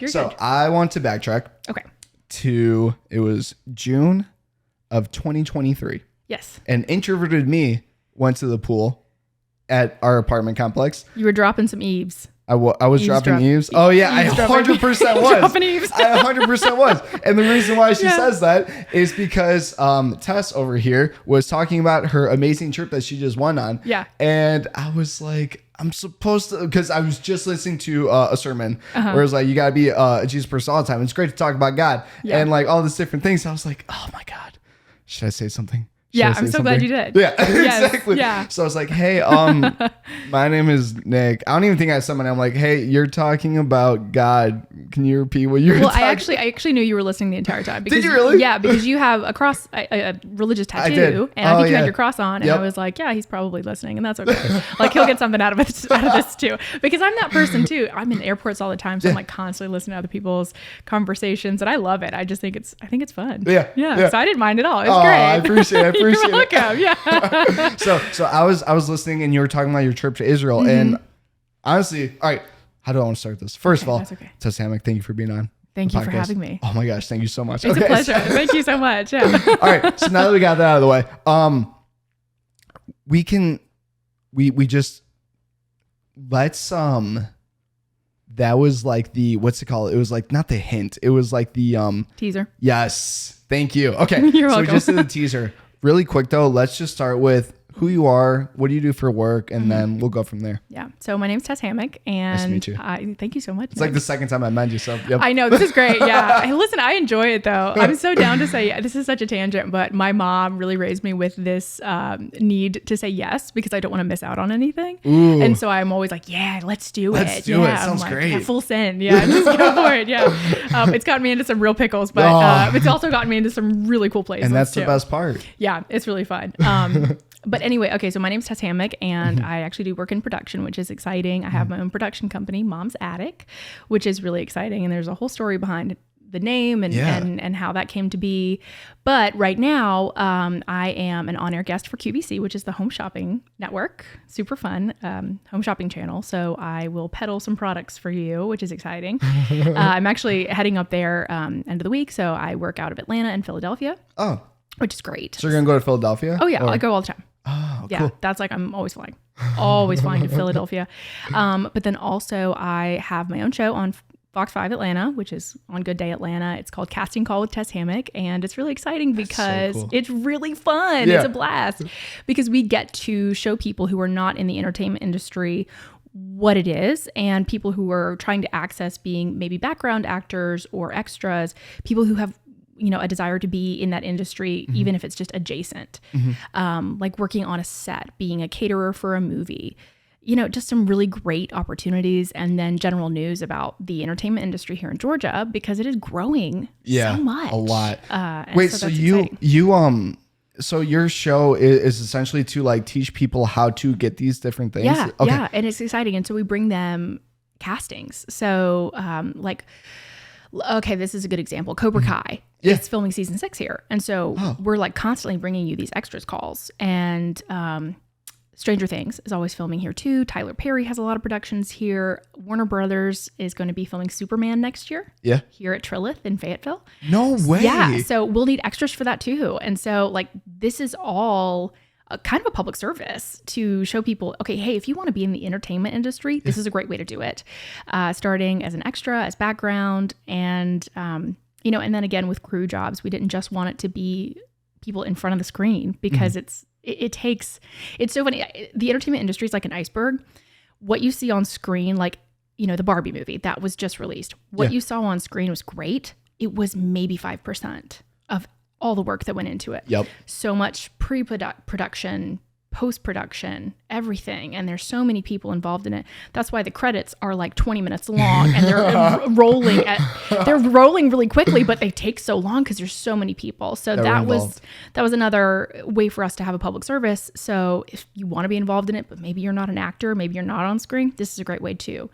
You're so good. I want to backtrack. Okay. It was June of 2023. Yes. And introverted me went to the pool at our apartment complex. You were dropping some eaves. I was dropping eaves. Oh yeah, I 100% was. Dropping eaves. I 100% was. And the reason why she says that is because Tess over here was talking about her amazing trip that she just went on. Yeah. And I was like, I'm supposed to, because I was just listening to a sermon where it's like, you got to be a Jesus person all the time. It's great to talk about God and like all these different things. I was like, oh my God, should I say something? Yeah, I'm so glad you did. Yeah, Yes, exactly. yeah. So I was like, hey, my name is Nick. I don't even think I said my name. I'm like, hey, you're talking about God. Can you repeat what you're talking? I actually knew you were listening the entire time. Because, did you really? Yeah, because you have a cross, a religious tattoo. did. And I think you had your cross on. And I was like, yeah, he's probably listening. And that's okay. Like, he'll get something out of this too. Because I'm that person too. I'm in airports all the time. So I'm like constantly listening to other people's conversations. And I love it. I think it's fun. Yeah. So I didn't mind at all. It was great. I appreciate it. You're welcome. Yeah. So I was listening and you were talking about your trip to Israel and honestly, all right, how do I want to start this? First of all, Tess Hammock, thank you for being on. Thank you for having me. Oh my gosh, thank you so much. It's a pleasure. Thank you so much. Yeah. All right, so now that we got that out of the way, we just let's that was like the what's it called? It was like not the hint. It was like the teaser. Yes, thank you. Okay, You're welcome. So we just did the teaser. Really quick though, let's just start with who you are, what do you do for work, and then we'll go from there. Yeah. So my name's Tess Hammock, and nice to meet you. Thank you so much. It's like the second time I met you, so yep. I know, this is great. Yeah. Hey, listen, I enjoy it though. I'm so down to say, this is such a tangent, but my mom really raised me with this need to say yes because I don't want to miss out on anything. Ooh. And so I'm always like, yeah, let's do it. Let's do it. Sounds like, great. Yeah, full send. Yeah, just go for it. Yeah. It's gotten me into some real pickles, but it's also gotten me into some really cool places. And that's too. the best part. Yeah, it's really fun. But anyway, okay, so my name's Tess Hammock, and I actually do work in production, which is exciting. I have my own production company, Mom's Attic, which is really exciting. And there's a whole story behind the name and how that came to be. But right now, I am an on-air guest for QVC, which is the home shopping network. Super fun home shopping channel. So I will peddle some products for you, which is exciting. I'm actually heading up there end of the week. So I work out of Atlanta and Philadelphia. Oh. Which is great. So you're going to go to Philadelphia? Oh, yeah. I go all the time. Oh, yeah, cool. That's like, I'm always flying to Philadelphia. But then also I have my own show on Fox 5 Atlanta, which is on Good Day Atlanta. It's called Casting Call with Tess Hammock. And it's really exciting because it's really fun. Yeah. It's a blast because we get to show people who are not in the entertainment industry what it is, and people who are trying to access being maybe background actors or extras, people who have a desire to be in that industry, even if it's just adjacent, like working on a set, being a caterer for a movie, just some really great opportunities. And then general news about the entertainment industry here in Georgia, because it is growing so much. A lot. Wait, so you so your show is essentially to like teach people how to get these different things? Yeah, yeah, and it's exciting. And so we bring them castings. So okay, this is a good example. Cobra Kai. Yeah. It's filming season 6 here. And so we're like constantly bringing you these extras calls. And Stranger Things is always filming here too. Tyler Perry has a lot of productions here. Warner Brothers is going to be filming Superman next year. Yeah. Here at Trilith in Fayetteville. No way. Yeah. So we'll need extras for that too. And so like this is all kind of a public service to show people, okay, hey, if you want to be in the entertainment industry, this is a great way to do it. Starting as an extra, as background, and and then again with crew jobs, we didn't just want it to be people in front of the screen because it's so funny. The entertainment industry is like an iceberg. What you see on screen, like, the Barbie movie that was just released, what you saw on screen was great. It was maybe 5% of all the work that went into it. Yep. So much pre-production, post-production, everything. And there's so many people involved in it. That's why the credits are like 20 minutes long and they're rolling really quickly, but they take so long because there's so many people. So that was another way for us to have a public service. So if you want to be involved in it, but maybe you're not an actor, maybe you're not on screen, this is a great way too.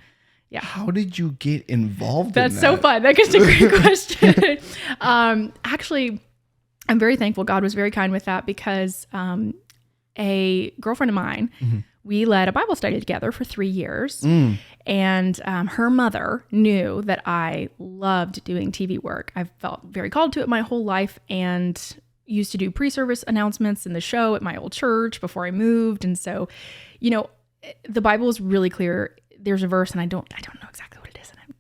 Yeah. How did you get involved in that? That's so fun. That gets a great question. Actually, I'm very thankful. God was very kind with that because a girlfriend of mine we led a Bible study together for 3 years. And her mother knew that I loved doing TV work. I felt very called to it my whole life, and used to do pre-service announcements in the show at my old church before I moved. And so, the Bible is really clear. There's a verse, and I don't know exactly what it is, and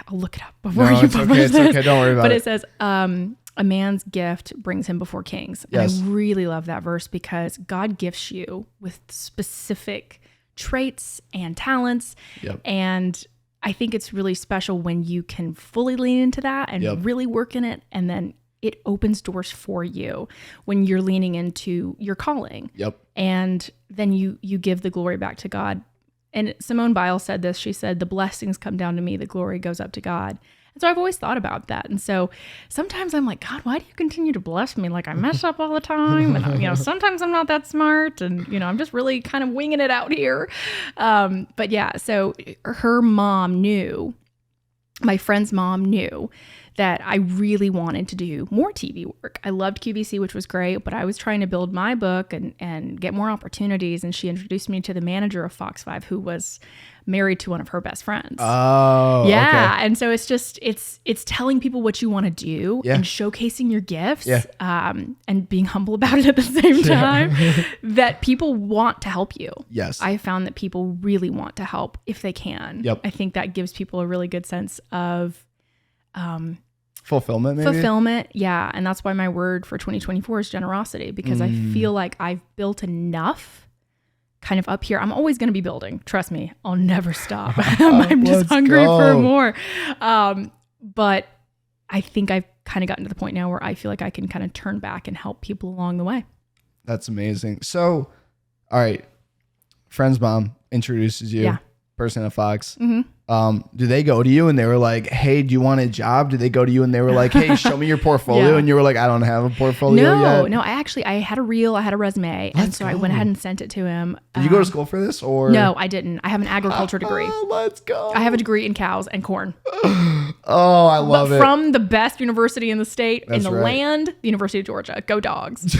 I'll look it up before you publish this. Okay, don't worry about it. But it says, a man's gift brings him before kings. Yes. And I really love that verse because God gifts you with specific traits and talents. Yep. And I think it's really special when you can fully lean into that and really work in it. And then it opens doors for you when you're leaning into your calling. Yep. And then you give the glory back to God. And Simone Biles said this. She said, the blessings come down to me, the glory goes up to God. And so I've always thought about that. And so sometimes I'm like, God, why do you continue to bless me? Like I mess up all the time. And, sometimes I'm not that smart. And, I'm just really kind of winging it out here. But yeah, so her mom knew, my friend's mom knew that I really wanted to do more TV work. I loved QVC, which was great, but I was trying to build my book and get more opportunities. And she introduced me to the manager of Fox 5, who was married to one of her best friends. Oh, yeah. Okay. And so it's just, it's telling people what you want to do and showcasing your gifts and being humble about it at the same time that people want to help you. Yes. I found that people really want to help if they can. Yep. I think that gives people a really good sense of fulfillment, maybe? Fulfillment, yeah. And that's why my word for 2024 is generosity, because I feel like I've built enough kind of up here. I'm always going to be building. Trust me, I'll never stop. I'm just hungry for more. But I think I've kind of gotten to the point now where I feel like I can kind of turn back and help people along the way. That's amazing. So, all right, friend's mom introduces you, person at Fox. Do they go to you and they were like, hey, do you want a job? Do they go to you and they were like, hey, show me your portfolio? And you were like, I don't have a portfolio yet. No, I had a reel, I had a resume. I went ahead and sent it to him. Did you go to school for this or? No, I didn't. I have an agriculture degree. Let's go. I have a degrry in cows and corn. Oh, I love it. From the best university in the state, That's in the land, the University of Georgia. Go Dogs.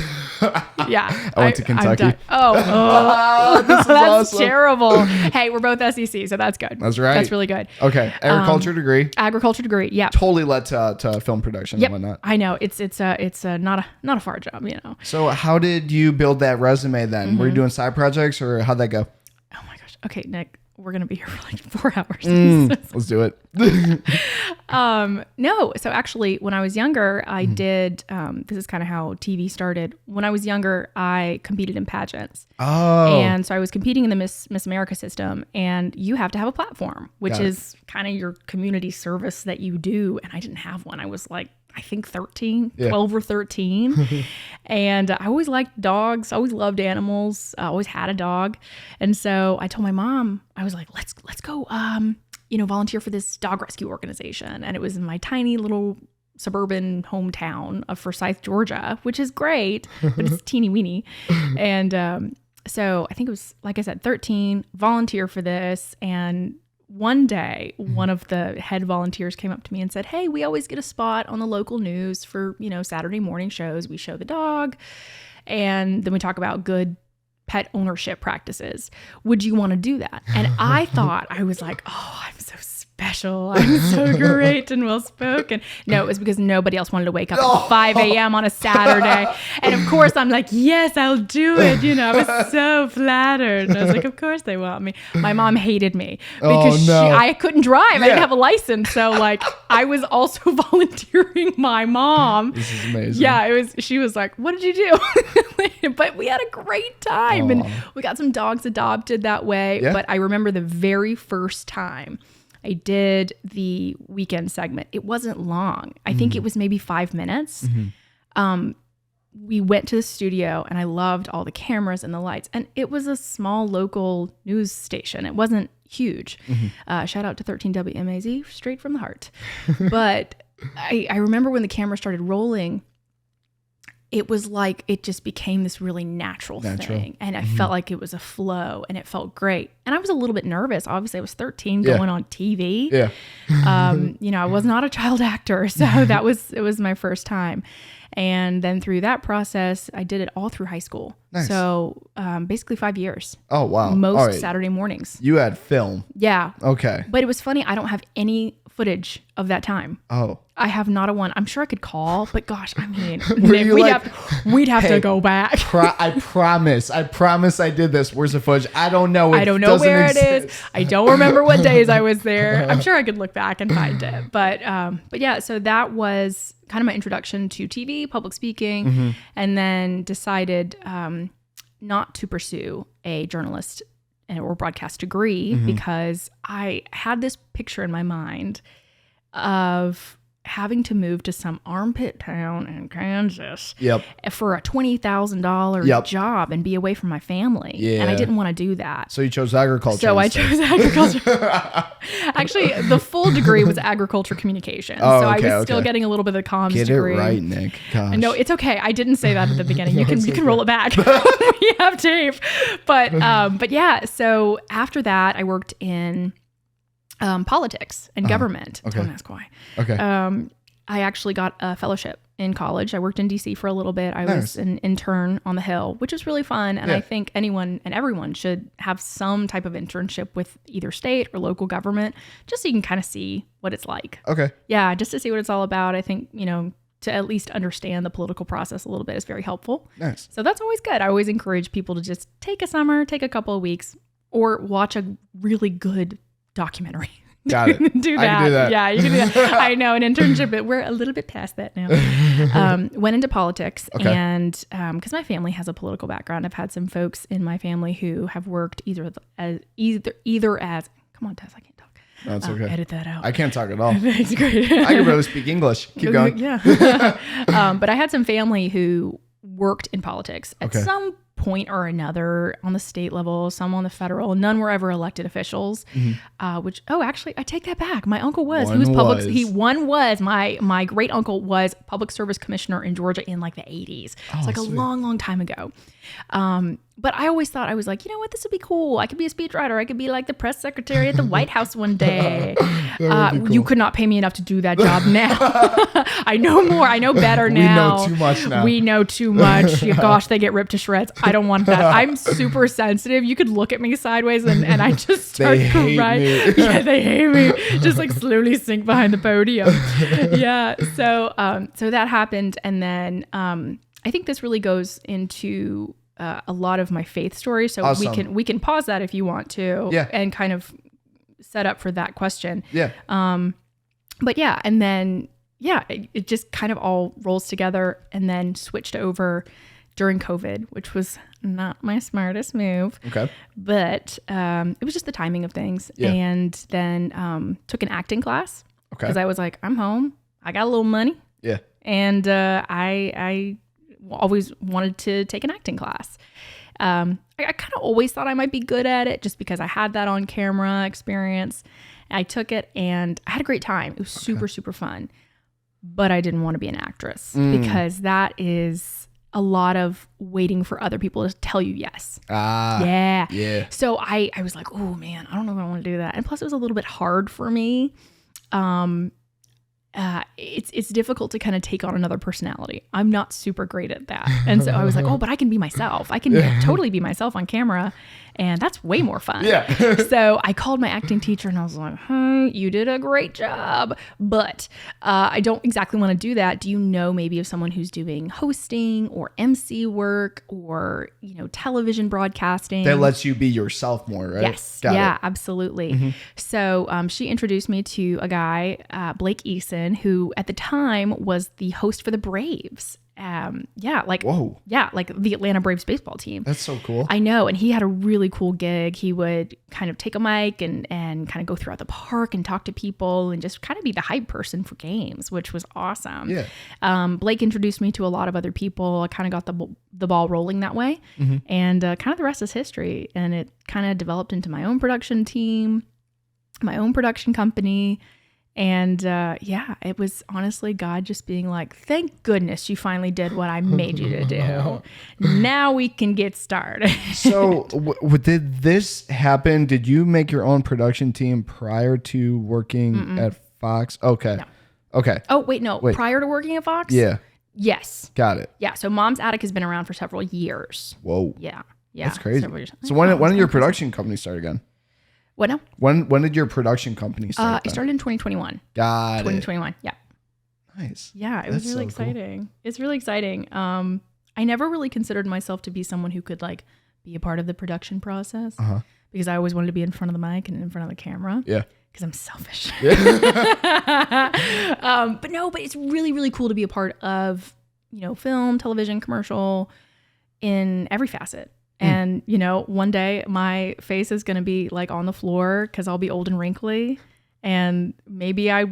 Yeah. I went to Kentucky. This is that's awesome. Terrible. Hey, we're both SEC, so that's good. That's right. That's really good. Okay. Agriculture degree. Agriculture degree. Yeah. Totally led to film production and whatnot. I know. It's not a far job, So how did you build that resume then? Were you doing side projects or how'd that go? Oh my gosh. Okay, Nick, we're going to be here for like 4 hours. Let's do it. No. So actually, when I was younger, I did, this is kind of how TV started. When I was younger, I competed in pageants. Oh. And so I was competing in the Miss America system, and you have to have a platform, which is kind of your community service that you do. And I didn't have one. I was like, I think 12 or 13. And I always liked dogs. I always loved animals. I always had a dog. And so I told my mom, I was like, let's go, volunteer for this dog rescue organization. And it was in my tiny little suburban hometown of Forsyth, Georgia, which is great, but it's teeny weeny. And so I think it was, like I said, 13, volunteer for this. And one day, one of the head volunteers came up to me and said, hey, we always get a spot on the local news for, Saturday morning shows. We show the dog, and then we talk about good pet ownership practices. Would you want to do that? And I thought, I was like, oh, I'm so special. I'm so great and well-spoken. No, it was because nobody else wanted to wake up at 5 a.m. on a Saturday. And of course, I'm like, yes, I'll do it. I was so flattered. And I was like, of course they want me. My mom hated me because I couldn't drive. I didn't have a license. So like, I was also volunteering my mom. This is amazing. Yeah, she was like, what did you do? But we had a great time. And we got some dogs adopted that way. Yeah. But I remember the very first time I did the weekend segment. It wasn't long. I think it was maybe 5 minutes. We went to the studio and I loved all the cameras and the lights. And it was a small local news station. It wasn't huge. Shout out to 13 WMAZ, straight from the heart. But I remember when the camera started rolling, it was like it just became this really natural thing. And I felt like it was a flow and it felt great. And I was a little bit nervous. Obviously, I was 13 going on TV. Yeah. I was not a child actor. So it was my first time. And then through that process, I did it all through high school. Nice. So basically 5 years. Oh, wow. Most Saturday mornings. You had film. Yeah. Okay. But it was funny. I don't have any footage of that time. Oh. I have not a one. I'm sure I could call, but gosh, I mean, we'd have hey, to go back. I promise I did this. Where's the footage? I don't know. I don't know where it is. I don't remember what days I was there. I'm sure I could look back and find it. But yeah, so that was kind of my introduction to TV, public speaking, and then decided not to pursue a journalist or broadcast degree because I had this picture in my mind of having to move to some armpit town in Kansas for a $20,000 job and be away from my family. Yeah. And I didn't want to do that. So you chose agriculture. So I chose agriculture. Actually, the full degree was agriculture communications. Oh, so okay, I was still getting a little bit of the comms degree. Get it right, Nick. Gosh. No, it's okay. I didn't say that at the beginning. You can roll it back. We have tape. But yeah, so after that, I worked in politics and government. Okay. Don't ask why. Okay. I actually got a fellowship in college. I worked in DC for a little bit. I was an intern on the Hill, which was really fun. And I think anyone and everyone should have some type of internship with either state or local government, just so you can kind of see what it's like. Okay. Yeah, just to see what it's all about. I think, to at least understand the political process a little bit is very helpful. Nice. So that's always good. I always encourage people to just take a summer, take a couple of weeks, or watch a really good documentary. Got it. Do that. I can do that. Yeah, you can do that. I know, an internship, but we're a little bit past that now. Went into politics and because my family has a political background, I've had some folks in my family who have worked either as come on, Tess, I can't talk. That's okay. Edit that out. I can't talk at all. That's great. I can barely speak English. Keep going. Yeah. But I had some family who worked in politics at some point or another on the state level, some on the federal. None were ever elected officials, actually, I take that back. My uncle was. My great uncle was public service commissioner in Georgia in like the 80s. It's like sweet. A long, long time ago. But I always thought, I was like, you know what, this would be cool. I could be a speechwriter. I could be like the press secretary at the White House one day. Cool. You could not pay me enough to do that job now. I know more. I know better now. We know too much now. We know too much. Gosh, they get ripped to shreds. I don't want that. I'm super sensitive. You could look at me sideways and I just start crying. Yeah, they hate me. Just like slowly sink behind the podium. Yeah. So that happened. And then I think this really goes into a lot of my faith story. So awesome. we can pause that if you want to and kind of set up for that question. Yeah. But yeah, and then it just kind of all rolls together, and then switched over during COVID, which was not my smartest move. Okay. But it was just the timing of things. Yeah. And then took an acting class. Okay. Because I was like, I'm home. I got a little money. Yeah. And I always wanted to take an acting class. I kind of always thought I might be good at it just because I had that on camera experience. I took it and I had a great time. It was super, super fun. But I didn't want to be an actress because that is a lot of waiting for other people to tell you yes. Yeah. So I was like, oh man, I don't know if I want to do that. And plus it was a little bit hard for me. It's difficult to kind of take on another personality. I'm not super great at that. And so I was like, oh, but I can be myself. I can totally be myself on camera. And that's way more fun. Yeah. So I called my acting teacher and I was like, you did a great job, but I don't exactly want to do that. Do you know maybe of someone who's doing hosting or MC work or, television broadcasting? That lets you be yourself more, right? Yes. Got it. Absolutely. Mm-hmm. So she introduced me to a guy, Blake Eason, who at the time was the host for the Braves. Whoa. Yeah, like the Atlanta Braves baseball team. That's so cool. I know. And he had a really cool gig. He would kind of take a mic and kind of go throughout the park and talk to people and just kind of be the hype person for games, which was awesome. Yeah. Blake introduced me to a lot of other people. I kind of got the ball rolling that way. Mm-hmm. And kind of the rest is history. And it kind of developed into my own production team, my own production company. And it was honestly God just being like, thank goodness you finally did what I made you to do. Now we can get started. So did this happen? Did you make your own production team prior to working at Fox? Okay. No. Okay. Oh, wait, no. Prior to working at Fox? Yeah. Yes. Got it. Yeah. So Mom's Attic has been around for several years. Whoa. Yeah. That's crazy. Years. So when did your production company start again? What now? When did your production company start? It started in 2021. Got 2021. Yeah. Nice. Yeah. It was really exciting. Cool. It's really exciting. I never really considered myself to be someone who could like be a part of the production process because I always wanted to be in front of the mic and in front of the camera. Yeah. Because I'm selfish. Yeah. But it's really, really cool to be a part of, film, television, commercial in every facet. And, one day my face is going to be like on the floor because I'll be old and wrinkly. And maybe I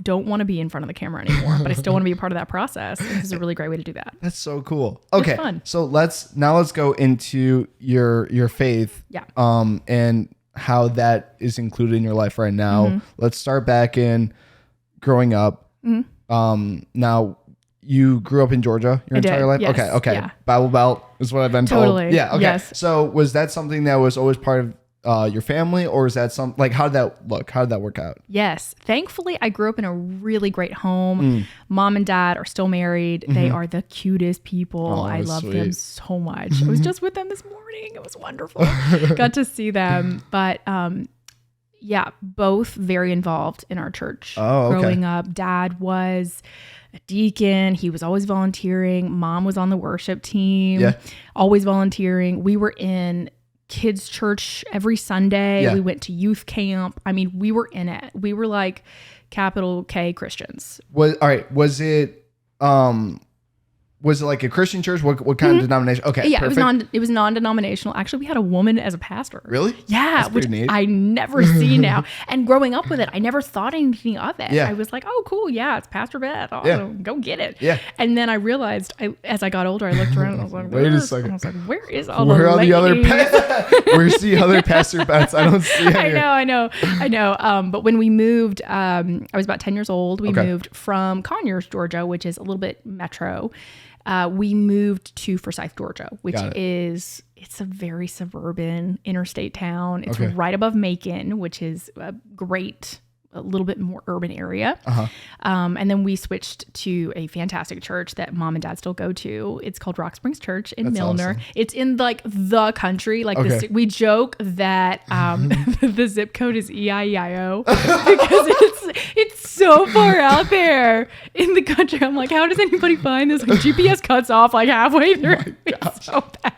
don't want to be in front of the camera anymore, but I still want to be a part of that process. And this is a really great way to do that. That's so cool. Okay. Fun. So let's go into your faith. Yeah. And how that is included in your life right now. Let's start back in growing up. Now you grew up in Georgia your entire life? Yes. Okay. Yeah. Bible Belt is what I've been told. Totally. Yeah. Okay. Yes. So was that something that was always part of your family, or is that some like how did that look? How did that work out? Yes. Thankfully, I grew up in a really great home. Mom and dad are still married. They are the cutest people. Oh, I love sweet. them so much. I was just with them this morning. It was wonderful. Got to see them. But both very involved in our church. Oh, okay. Growing up, dad was a deacon. He was always volunteering. Mom was on the worship team. Yeah. Always volunteering. We were in kids church every Sunday. Yeah. We went to youth camp. I mean, we were in it. We were like capital K Christians. Was it like a Christian church? What kind of denomination? Okay. Yeah, perfect. it was non-denominational. Actually, we had a woman as a pastor. Really? Yeah, That's which pretty neat. I never see now. And growing up with it, I never thought anything of it. Yeah. I was like, oh, cool. Yeah, it's Pastor Beth. Awesome. Go get it. Yeah. And then I realized, as I got older, I looked around and I was like, Wait a second. I was like, where is all Where the are the other ladies? Where's the other Pastor Beths? I don't see any. I know. But when we moved, I was about 10 years old. We Okay. moved from Conyers, Georgia, which is a little bit metro. We moved to Forsyth, Georgia, which it's a very suburban interstate town. It's right above Macon, which is a little bit more urban area. And then we switched to a fantastic church that Mom and Dad still go to. It's called Rock Springs Church in Milner. Awesome. It's in like the country. Like we joke that the zip code is EIEIO because it's so far out there in the country. I'm like, how does anybody find this? Like GPS cuts off like halfway through. It's so bad.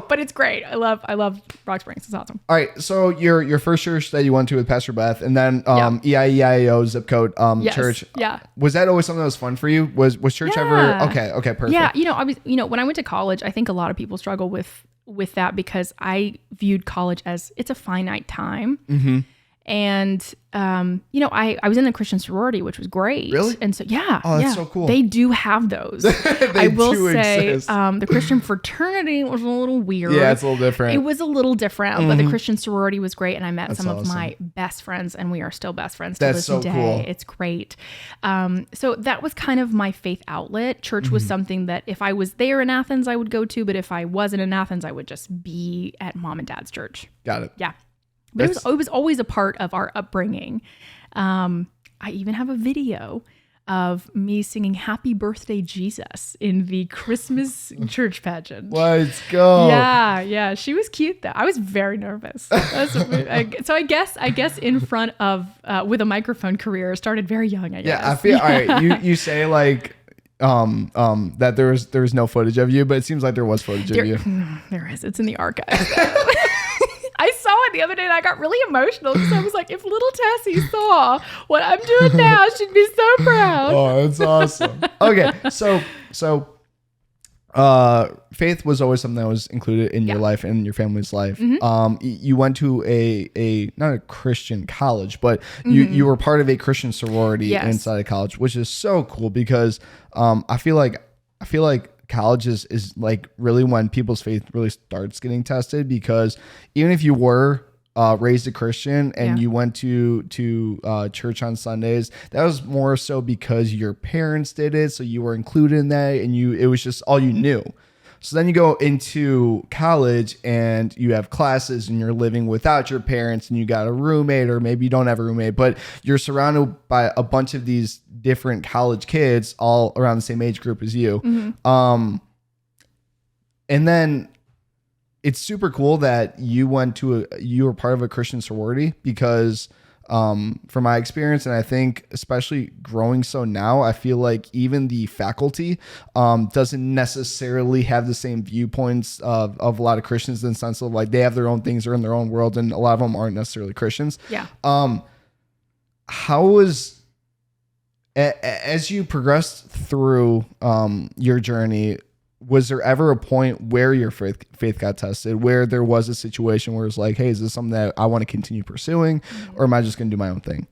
But it's great. I love Rock Springs. It's awesome. All right. So your first church that you went to with Pastor Beth, and then EIEIO zip code church. Yeah. Was that always something that was fun for you? Was church ever? Okay. Perfect. Yeah. I was. When I went to college, I think a lot of people struggle with that because I viewed college as it's a finite time. And, I was in the Christian sorority, which was great. Really? And so, yeah. Oh, that's so cool. They do have those. I will say, the Christian fraternity was a little weird. Yeah, it's a little different. It was a little different, but the Christian sorority was great. And I met some of my best friends, and we are still best friends to this day. Cool. It's great. So that was kind of my faith outlet. Church was something that if I was there in Athens, I would go to. But if I wasn't in Athens, I would just be at Mom and Dad's church. Got it. Yeah. But it was always a part of our upbringing. I even have a video of me singing Happy Birthday Jesus in the Christmas church pageant. Let's go. Yeah. She was cute though. I was very nervous. So I guess in front of, with a microphone career started very young, I guess. Yeah, I feel, all right, you say like, that there was no footage of you, but it seems like there was footage of you. There is. It's in the archives. I saw it the other day and I got really emotional because I was like, if little Tessie saw what I'm doing now, she'd be so proud. Oh, that's awesome. Okay, so faith was always something that was included in your life and your family's life. You went to a not a Christian college, but you were part of a Christian sorority inside of college, which is so cool because I feel like college is like really when people's faith really starts getting tested, because even if you were raised a Christian and you went to church on Sundays, that was more so because your parents did it, so you were included in that, and it was just all you knew. So then you go into college and you have classes and you're living without your parents and you got a roommate, or maybe you don't have a roommate, but you're surrounded by a bunch of these different college kids all around the same age group as you. And then it's super cool that you were part of a Christian sorority, because from my experience, and I think especially growing so now, I feel like even the faculty doesn't necessarily have the same viewpoints of a lot of Christians, in the sense of like they have their own things, they're in their own world, and a lot of them aren't necessarily Christians. Yeah. How was, as you progressed through your journey, was there ever a point where your faith got tested, where there was a situation where it's like, hey, is this something that I want to continue pursuing, or am I just going to do my own thing?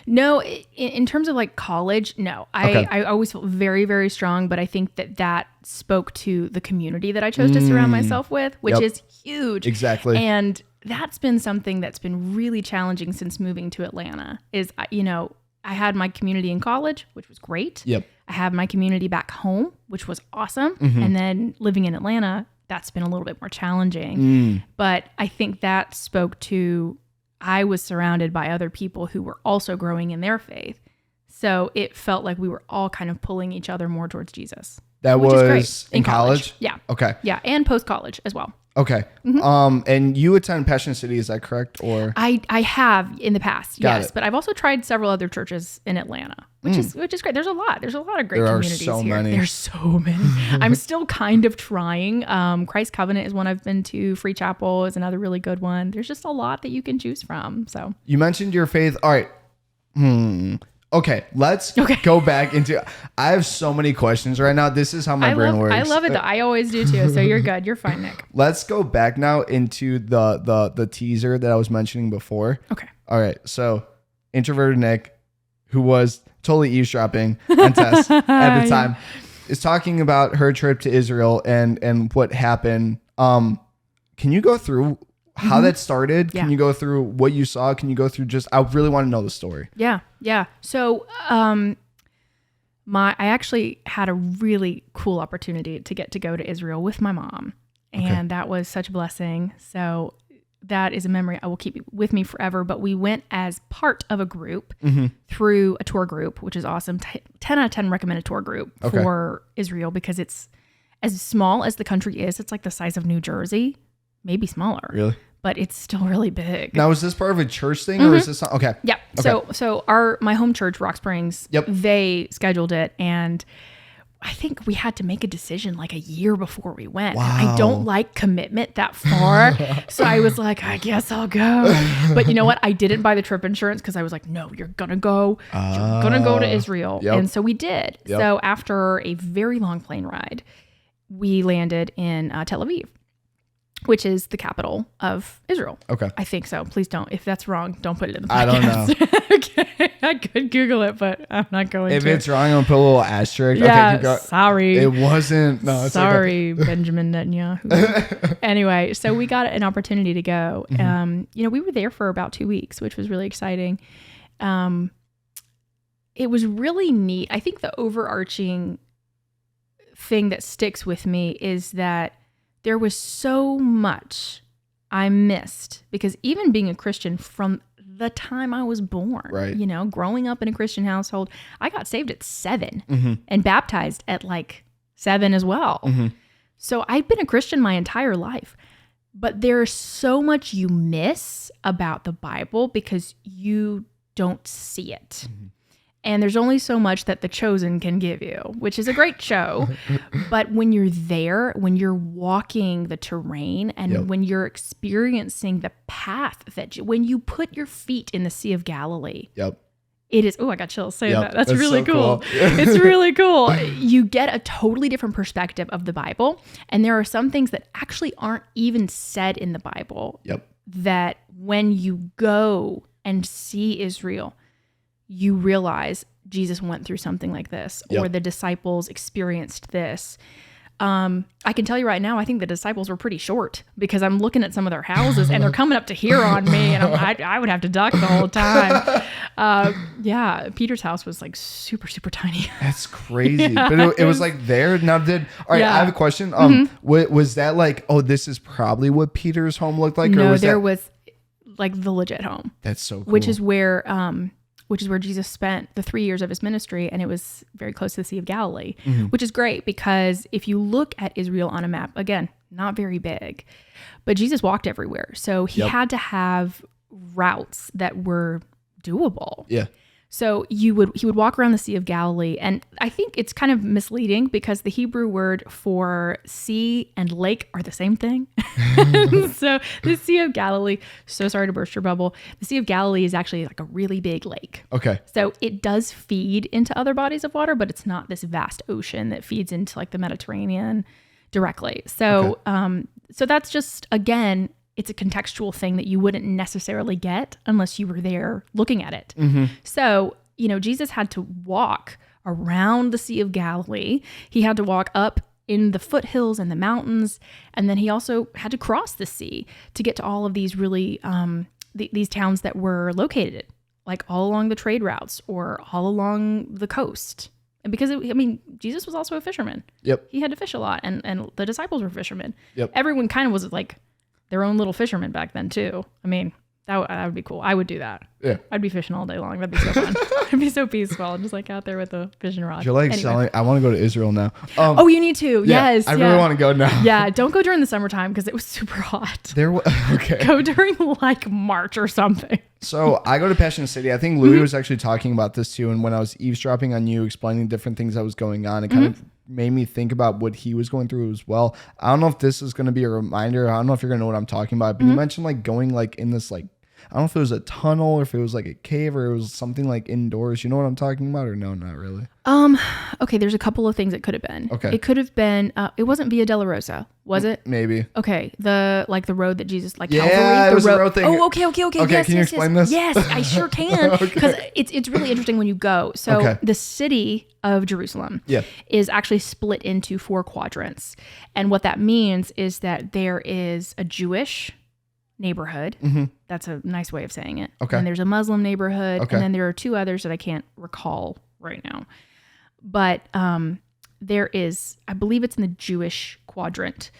No, in terms of like college, no. I always felt very, very strong, but I think that spoke to the community that I chose to surround myself with, which is huge. Exactly. And that's been something that's been really challenging since moving to Atlanta is, I had my community in college, which was great. Yep. I have my community back home, which was awesome. And then living in Atlanta, that's been a little bit more challenging. But I think that spoke to, I was surrounded by other people who were also growing in their faith. So it felt like we were all kind of pulling each other more towards Jesus. That which was is great. in college? Yeah. Okay. Yeah. And post-college as well. Okay. And you attend Passion City, is that correct? Or I have in the past, Got yes, it. but I've also tried several other churches in Atlanta, which is great. There's a lot of great There are communities so here. many. There's so many. I'm still kind of trying. Christ Covenant is one I've been to. Free Chapel is another really good one. There's just a lot that you can choose from. So you mentioned your faith. All right. Okay, let's go back into. I have so many questions right now. This is how my brain works. I love it though. I always do too. So you're good. You're fine, Nick. Let's go back now into the teaser that I was mentioning before. Okay. All right. So introverted Nick, who was totally eavesdropping on Tess at the time, is talking about her trip to Israel and what happened. Can you go through how that started? Yeah. Can you go through what you saw? Can you go through I really want to know the story. Yeah. So, I actually had a really cool opportunity to get to go to Israel with my mom, and that was such a blessing. So that is a memory I will keep with me forever. But we went as part of a group through a tour group, which is awesome. 10 out of 10 recommended tour group for Israel, because it's as small as the country is. It's like the size of New Jersey, maybe smaller. Really? But it's still really big. Now, is this part of a church thing, or is this okay? Yeah. Okay. So my home church, Rock Springs, Yep. they scheduled it, and I think we had to make a decision like a year before we went. Wow. I don't like commitment that far, so I was like, I guess I'll go. But you know what? I didn't buy the trip insurance because I was like, no, you're gonna go. You're gonna go to Israel, and so we did. Yep. So after a very long plane ride, we landed in Tel Aviv, which is the capital of Israel. Okay. I think so. Please don't. If that's wrong, don't put it in the podcast. I don't know. Okay. I could Google it, but I'm not going to. If it's wrong, I'm going to put a little asterisk. Yeah, Okay, sorry. It wasn't. No, it's sorry, Benjamin Netanyahu. Anyway, so we got an opportunity to go. We were there for about 2 weeks, which was really exciting. It was really neat. I think the overarching thing that sticks with me is that there was so much I missed, because even being a Christian from the time I was born, right. Growing up in a Christian household, I got saved at 7 and baptized at like 7 as well. So I've been a Christian my entire life, but there's so much you miss about the Bible because you don't see it. And there's only so much that The Chosen can give you, which is a great show. But when you're there, when you're walking the terrain, and when you're experiencing the path when you put your feet in the Sea of Galilee, it is, I got chills saying that. That's really so cool. It's really cool. You get a totally different perspective of the Bible. And there are some things that actually aren't even said in the Bible that when you go and see Israel, you realize Jesus went through something like this, or the disciples experienced this. I can tell you right now, I think the disciples were pretty short because I'm looking at some of their houses and they're coming up to here on me, and I would have to duck the whole time. Yeah, Peter's house was like super, super tiny. That's crazy. But it was like there. Now all right, Yeah. I have a question. Was that like, oh, this is probably what Peter's home looked like? No, or was there that... was like the legit home. That's so cool. Which is where Jesus spent the 3 years of his ministry, and it was very close to the Sea of Galilee, which is great because if you look at Israel on a map, again, not very big, but Jesus walked everywhere. So he had to have routes that were doable. Yeah. So he would walk around the Sea of Galilee, and I think it's kind of misleading because the Hebrew word for sea and lake are the same thing. So the Sea of Galilee, so sorry to burst your bubble, the Sea of Galilee is actually like a really big lake. Okay. So it does feed into other bodies of water, but it's not this vast ocean that feeds into like the Mediterranean directly. So so that's just, again, it's a contextual thing that you wouldn't necessarily get unless you were there looking at it. So, Jesus had to walk around the Sea of Galilee. He had to walk up in the foothills and the mountains. And then he also had to cross the sea to get to all of these really, these towns that were located like all along the trade routes or all along the coast. And because, Jesus was also a fisherman. Yep. He had to fish a lot, and the disciples were fishermen. Yep. Everyone kind of was like their own little fishermen back then too. That would be cool. I would do that. Yeah. I'd be fishing all day long. That'd be so fun. It'd be so peaceful. Just like out there with a fishing rod. You're like selling. I want to go to Israel now. Oh, you need to. Yeah, Yes. I really want to go now. Yeah. Don't go during the summertime because it was super hot. Okay. Go during like March or something. So I go to Passion City. I think Louis was actually talking about this too. And when I was eavesdropping on you, explaining different things that was going on, it kind of made me think about what he was going through as well. I don't know if this is going to be a reminder. I don't know if you're going to know what I'm talking about, but you mentioned like going like in this like, I don't know if it was a tunnel or if it was like a cave or it was something like indoors. You know what I'm talking about, or no, not really? Okay, there's a couple of things it could have been. Okay. It could have been, it wasn't Via Dolorosa, was it? Maybe. Okay, the road that Jesus, like Yeah, Calvary. it was the road thing. Oh, okay. Okay, Yes, can you explain this? Yes, I sure can. Because it's really interesting when you go. So the city of Jerusalem is actually split into 4 quadrants. And what that means is that there is a Jewish neighborhood. That's a nice way of saying it. Okay. And there's a Muslim neighborhood. Okay. And then there are 2 others that I can't recall right now. But there is, I believe it's in the Jewish quadrant,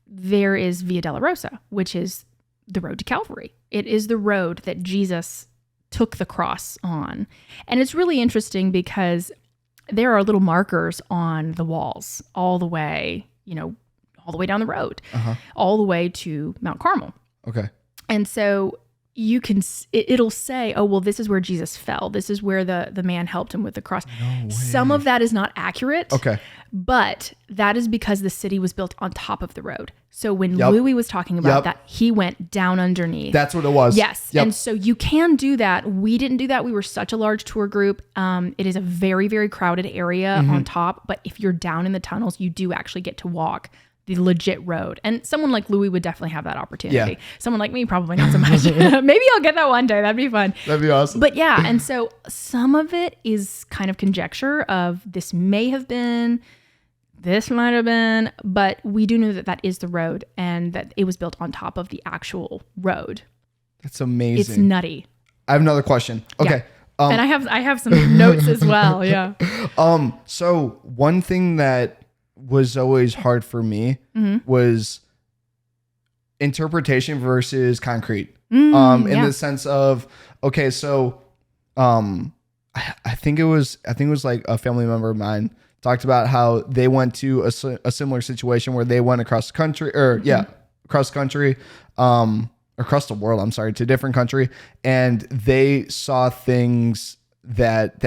there is Via Dolorosa, which is the road to Calvary. It is the road that Jesus took the cross on. And it's really interesting because there are little markers on the walls all the way, all the way down the road, all the way to Mount Carmel. Okay. And so you can, it'll say, oh, well, this is where Jesus fell. This is where the man helped him with the cross. No way. Some of that is not accurate. Okay. But that is because the city was built on top of the road. So when Louis was talking about that, he went down underneath. That's what it was. Yes. And so you can do that. We didn't do that. We were such a large tour group. It is a very, very crowded area on top. But if you're down in the tunnels, you do actually get to walk the legit road. And someone like Louis would definitely have that opportunity. Yeah. Someone like me, probably not so much. Maybe I'll get that one day. That'd be fun. That'd be awesome. But yeah, and so some of it is kind of conjecture of this may have been, this might have been, but we do know that that is the road and that it was built on top of the actual road. That's amazing. It's nutty. I have another question. Okay. Yeah. And I have some notes as well. Yeah. So one thing that was always hard for me was interpretation versus concrete. In the sense of, okay, so I think it was like a family member of mine talked about how they went to a similar situation where they went across the country across the country, across the world, I'm sorry, to a different country. And they saw things that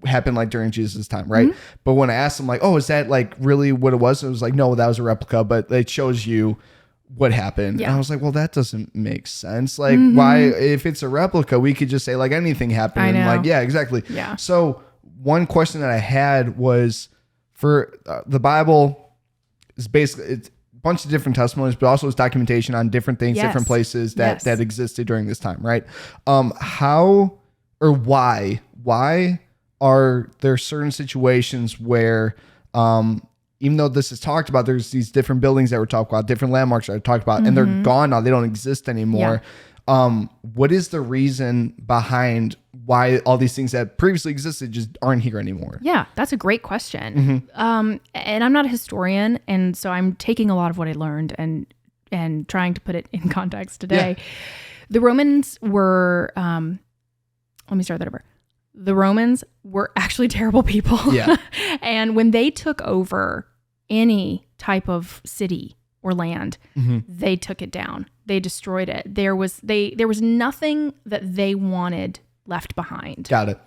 happened like during Jesus' time, right? But when I asked them like, oh, is that like really what it was? It was like, no, that was a replica, but it shows you what happened. Yeah. And I was like, well, that doesn't make sense. Like why, if it's a replica, we could just say like anything happened. I know. And like, yeah, exactly. Yeah. So one question that I had was for the Bible is basically, it's a bunch of different testimonies, but also it's documentation on different things, different places that existed during this time, right? How or why are there certain situations where even though this is talked about, there's these different buildings that were talked about, different landmarks that are talked about, and they're gone now. They don't exist anymore. What is the reason behind why all these things that previously existed just aren't here anymore? Yeah, that's a great question. And I'm not a historian, and so I'm taking a lot of what I learned and trying to put it in context today. The Romans were, let me start that over. The Romans were actually terrible people. Yeah. And when they took over any type of city or land, they took it down. They destroyed it. There was nothing that they wanted left behind. Got it.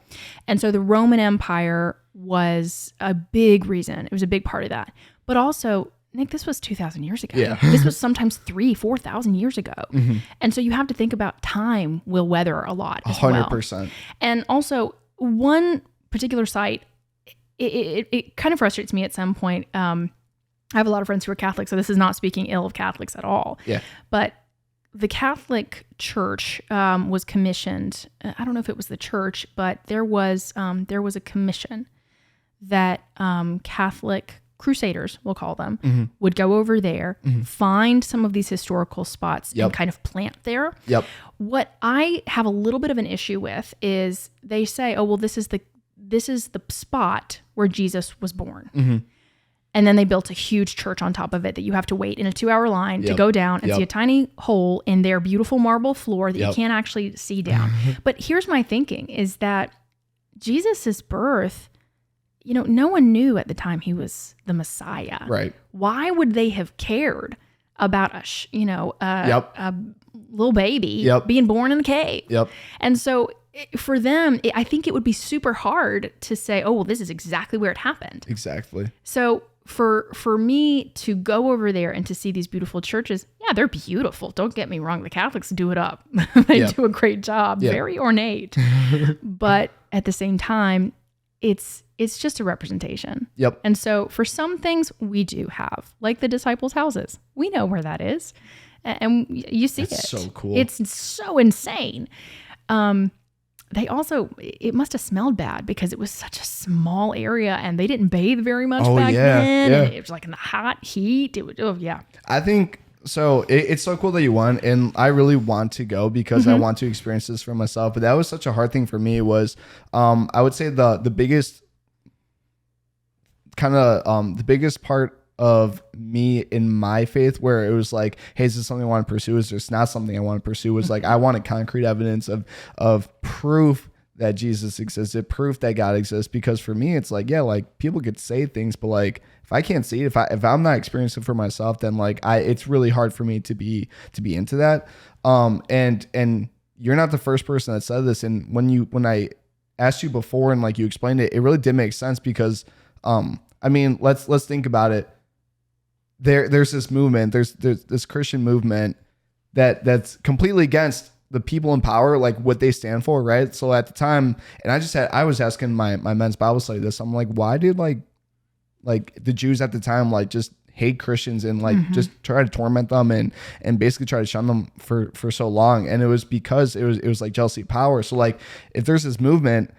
And so the Roman Empire was a big reason. It was a big part of that. But also, Nick, this was 2,000 years ago. Yeah. This was sometimes 4,000 years ago. And so you have to think about time will weather a lot as 100%. well. And also, one particular site, it kind of frustrates me at some point. I have a lot of friends who are Catholic, so this is not speaking ill of Catholics at all. Yeah. But the Catholic Church was commissioned. I don't know if it was the church, but there was a commission that Catholic crusaders, we'll call them, would go over there, find some of these historical spots and kind of plant there. Yep. What I have a little bit of an issue with is they say, oh, well, this is the spot where Jesus was born. And then they built a huge church on top of it that you have to wait in a 2-hour line to go down and see a tiny hole in their beautiful marble floor that you can't actually see down. But here's my thinking is that Jesus's birth, no one knew at the time he was the Messiah. Right. Why would they have cared about a little baby being born in a cave? Yep. And so for them, I think it would be super hard to say, oh, well, this is exactly where it happened. Exactly. So for me to go over there and to see these beautiful churches, yeah, they're beautiful. Don't get me wrong. The Catholics do it up. They do a great job. Very ornate. But at the same time, it's just a representation. Yep. And so for some things we do have, like the disciples' houses. We know where that is. And you see it. That's so cool. It's so insane. They also, it must have smelled bad because it was such a small area and they didn't bathe very much back then. And it was like in the hot heat. It would, I think so. It's so cool that you won, and I really want to go because I want to experience this for myself. But that was such a hard thing for me. Was I would say the biggest the biggest part of me in my faith where it was like, hey, is this something I want to pursue? Is this not something I want to pursue? Was like, I wanted concrete evidence of proof that Jesus existed, proof that God exists. Because for me, it's like, yeah, like people could say things, but like, if I can't see it, if I'm not experiencing it for myself, then like it's really hard for me to be into that. And you're not the first person that said this. And when I asked you before and like you explained it, it really did make sense because, I mean, let's think about it. There's this movement, there's this Christian movement that's completely against the people in power, like what they stand for, right? So at the time, and I was asking my men's Bible study this. I'm like, why did like the Jews at the time like just hate Christians and like just try to torment them and basically try to shun them for so long? And it was because it was like jealousy of power. So like if there's this movement,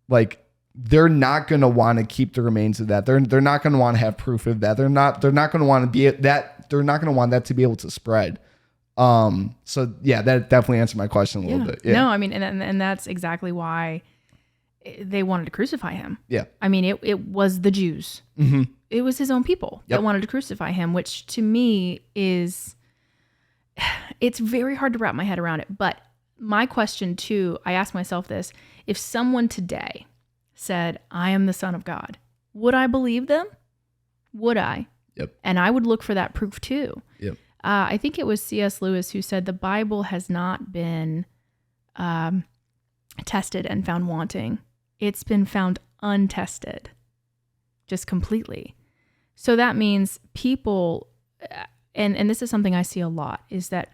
like they're not going to want to keep the remains of that. They're not going to want to have proof of that. They're not going to want to be that. They're not going to want that to be able to spread. So yeah, that definitely answered my question a little bit. Yeah. No, I mean, and that's exactly why they wanted to crucify him. Yeah. I mean, it was the Jews. It was his own people that wanted to crucify him, which to me it's very hard to wrap my head around it. But my question too, I ask myself this: if someone today said, I am the Son of God, would I believe them? Would I? Yep. And I would look for that proof too. Yep. I think it was C.S. Lewis who said the Bible has not been tested and found wanting. It's been found untested, just completely. So that means people, and this is something I see a lot, is that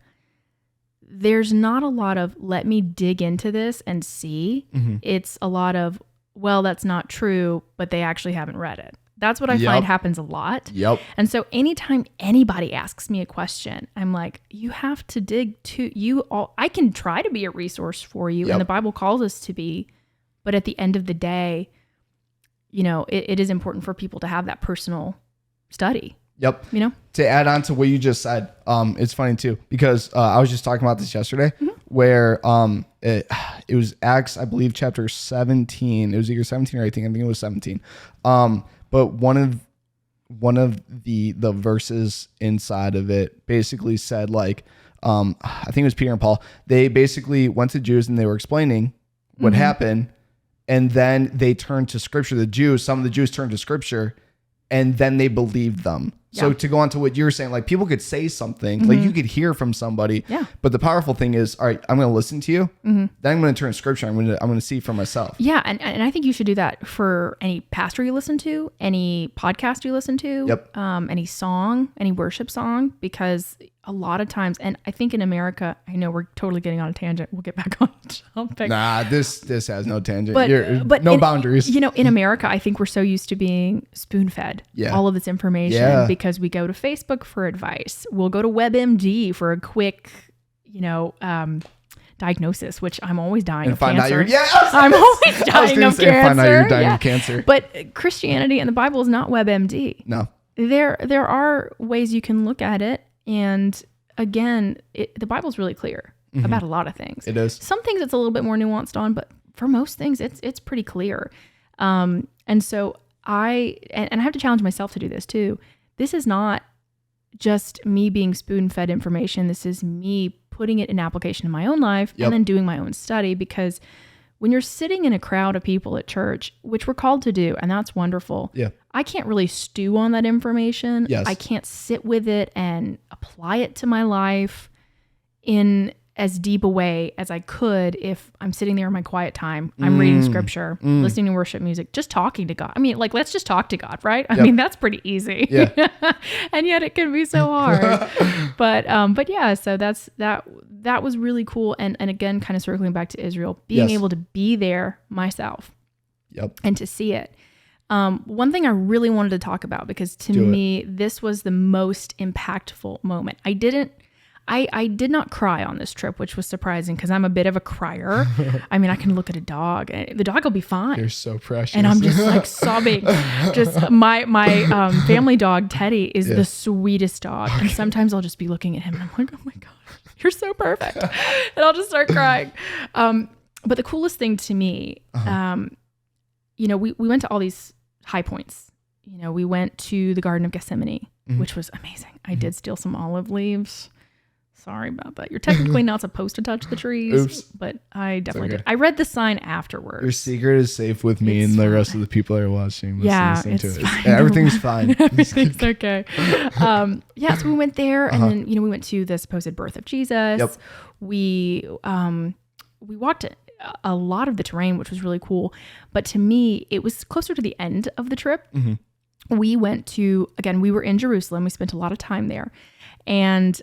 there's not a lot of, let me dig into this and see. It's a lot of, well, that's not true, but they actually haven't read it. That's what I find happens a lot. Yep. And so anytime anybody asks me a question, I'm like, you have to dig to I can try to be a resource for you, and the Bible calls us to be, but at the end of the day, it is important for people to have that personal study. Yep. You know? To add on to what you just said, it's funny too, because I was just talking about this yesterday where it was Acts, I believe, chapter 17. It was either 17 or 18. I think it was 17. But one of the verses inside of it basically said, like, I think it was Peter and Paul. They basically went to Jews and they were explaining what happened. And then they turned to scripture. Some of the Jews turned to scripture, and then they believed them. So to go on to what you were saying, like, people could say something, like you could hear from somebody, but the powerful thing is, all right, I'm going to listen to you. Then I'm going to turn to scripture. I'm going to see for myself. Yeah. And I think you should do that for any pastor you listen to, any podcast you listen to, any song, any worship song, because a lot of times, and I think in America, I know we're totally getting on a tangent. We'll get back on topic. Nah, this has no tangent. But no boundaries. You know, in America, I think we're so used to being spoon-fed all of this information because we go to Facebook for advice. We'll go to WebMD for a quick, diagnosis, which I'm always dying of cancer. I'm always dying of cancer. Find out you're dying of cancer. But Christianity and the Bible is not WebMD. No. There are ways you can look at it. And again, the Bible's really clear about a lot of things. It is. Some things it's a little bit more nuanced on, but for most things, it's pretty clear. And so I have to challenge myself to do this too. This is not just me being spoon-fed information. This is me putting it in application in my own life and then doing my own study, because when you're sitting in a crowd of people at church, which we're called to do, and that's wonderful. Yeah. I can't really stew on that information. Yes. I can't sit with it and apply it to my life in as deep a way as I could if I'm sitting there in my quiet time. I'm reading scripture, listening to worship music, just talking to God. I mean, like, let's just talk to God, right? I mean, that's pretty easy. Yeah. And yet it can be so hard. But yeah, so that was really cool. And again, kind of circling back to Israel, being able to be there myself and to see it. One thing I really wanted to talk about, because to me, this was the most impactful moment. I did not cry on this trip, which was surprising because I'm a bit of a crier. I mean, I can look at a dog and the dog will be fine. You're so precious. And I'm just like sobbing. Just my family dog, Teddy, is the sweetest dog. And sometimes I'll just be looking at him and I'm like, oh my gosh, you're so perfect. And I'll just start crying. But the coolest thing to me, we went to all these high points. We went to the Garden of Gethsemane, which was amazing. I did steal some olive leaves. Sorry about that. You're technically not supposed to touch the trees, but I definitely did. I read the sign afterwards. Your secret is safe with me and the rest of the people that are watching. Listening to it. Fine. Everything's fine. Everything's okay. So we went there, and then we went to the supposed birth of Jesus. Yep. We walked a lot of the terrain, which was really cool. But to me, it was closer to the end of the trip. We went to, again, we were in Jerusalem. We spent a lot of time there. And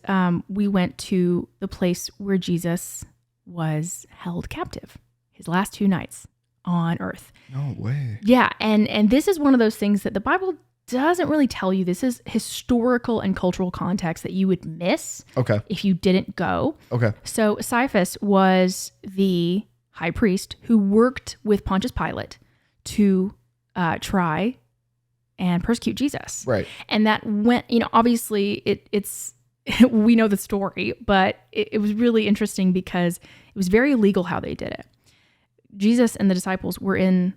we went to the place where Jesus was held captive, his last 2 nights on earth. No way. Yeah. And this is one of those things that the Bible doesn't really tell you. This is historical and cultural context that you would miss if you didn't go. Okay. So Caiaphas was the high priest who worked with Pontius Pilate to try and persecute Jesus. Right. And that went, obviously it's, we know the story, but it was really interesting because it was very illegal how they did it. Jesus and the disciples were in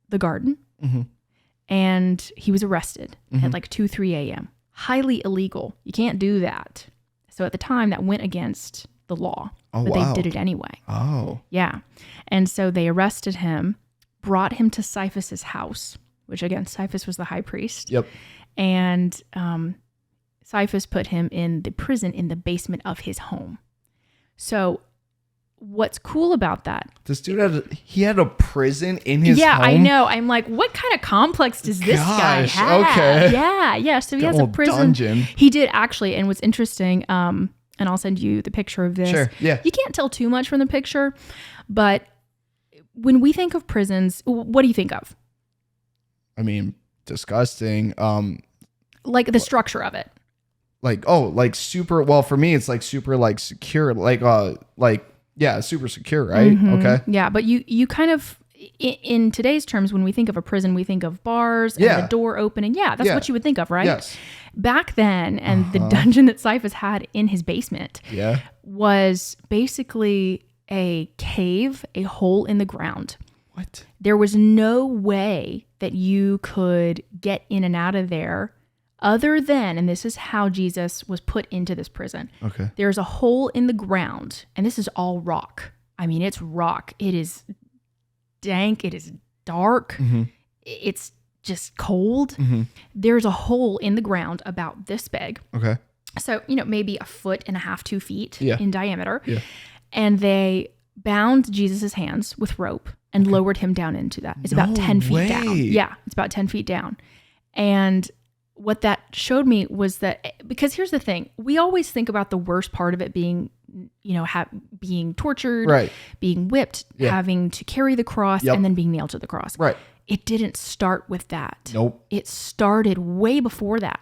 the garden and he was arrested at like 2-3 a.m. Highly illegal. You can't do that. So at the time that went against the law, but they did it anyway. Oh. Yeah. And so they arrested him, brought him to Caiaphas's house, which again, Caiaphas was the high priest. Yep. And Caiaphas put him in the prison in the basement of his home. So what's cool about that? This dude had a prison in his home? Yeah, I know. I'm like, what kind of complex does this guy have? Okay. Yeah. So he has a prison. Dungeon. He did actually. And what's interesting, and I'll send you the picture of this. Sure, yeah. You can't tell too much from the picture, but when we think of prisons, what do you think of? I mean, disgusting. Like the structure of it. Like super, well, for me, it's like super like secure, super secure, right? Okay. Yeah. But you kind of, in today's terms, when we think of a prison, we think of bars and the door opening. Yeah, that's what you would think of, right? Yes. Back then, and the dungeon that Cephas had in his basement was basically a cave, a hole in the ground. What? There was no way that you could get in and out of there other than, and this is how Jesus was put into this prison. Okay. There's a hole in the ground, and this is all rock. I mean, it's rock. It is dank. It is dark. Mm-hmm. It's just cold. Mm-hmm. There's a hole in the ground about this big. Okay. So, maybe 1.5 feet, 2 feet in diameter. Yeah. And they bound Jesus's hands with rope and lowered him down into that. It's about 10 feet down. Yeah, it's about 10 feet down. And what that showed me was that, because here's the thing, we always think about the worst part of it being, being tortured, being whipped, having to carry the cross, and then being nailed to the cross. Right. It didn't start with that. Nope. It started way before that.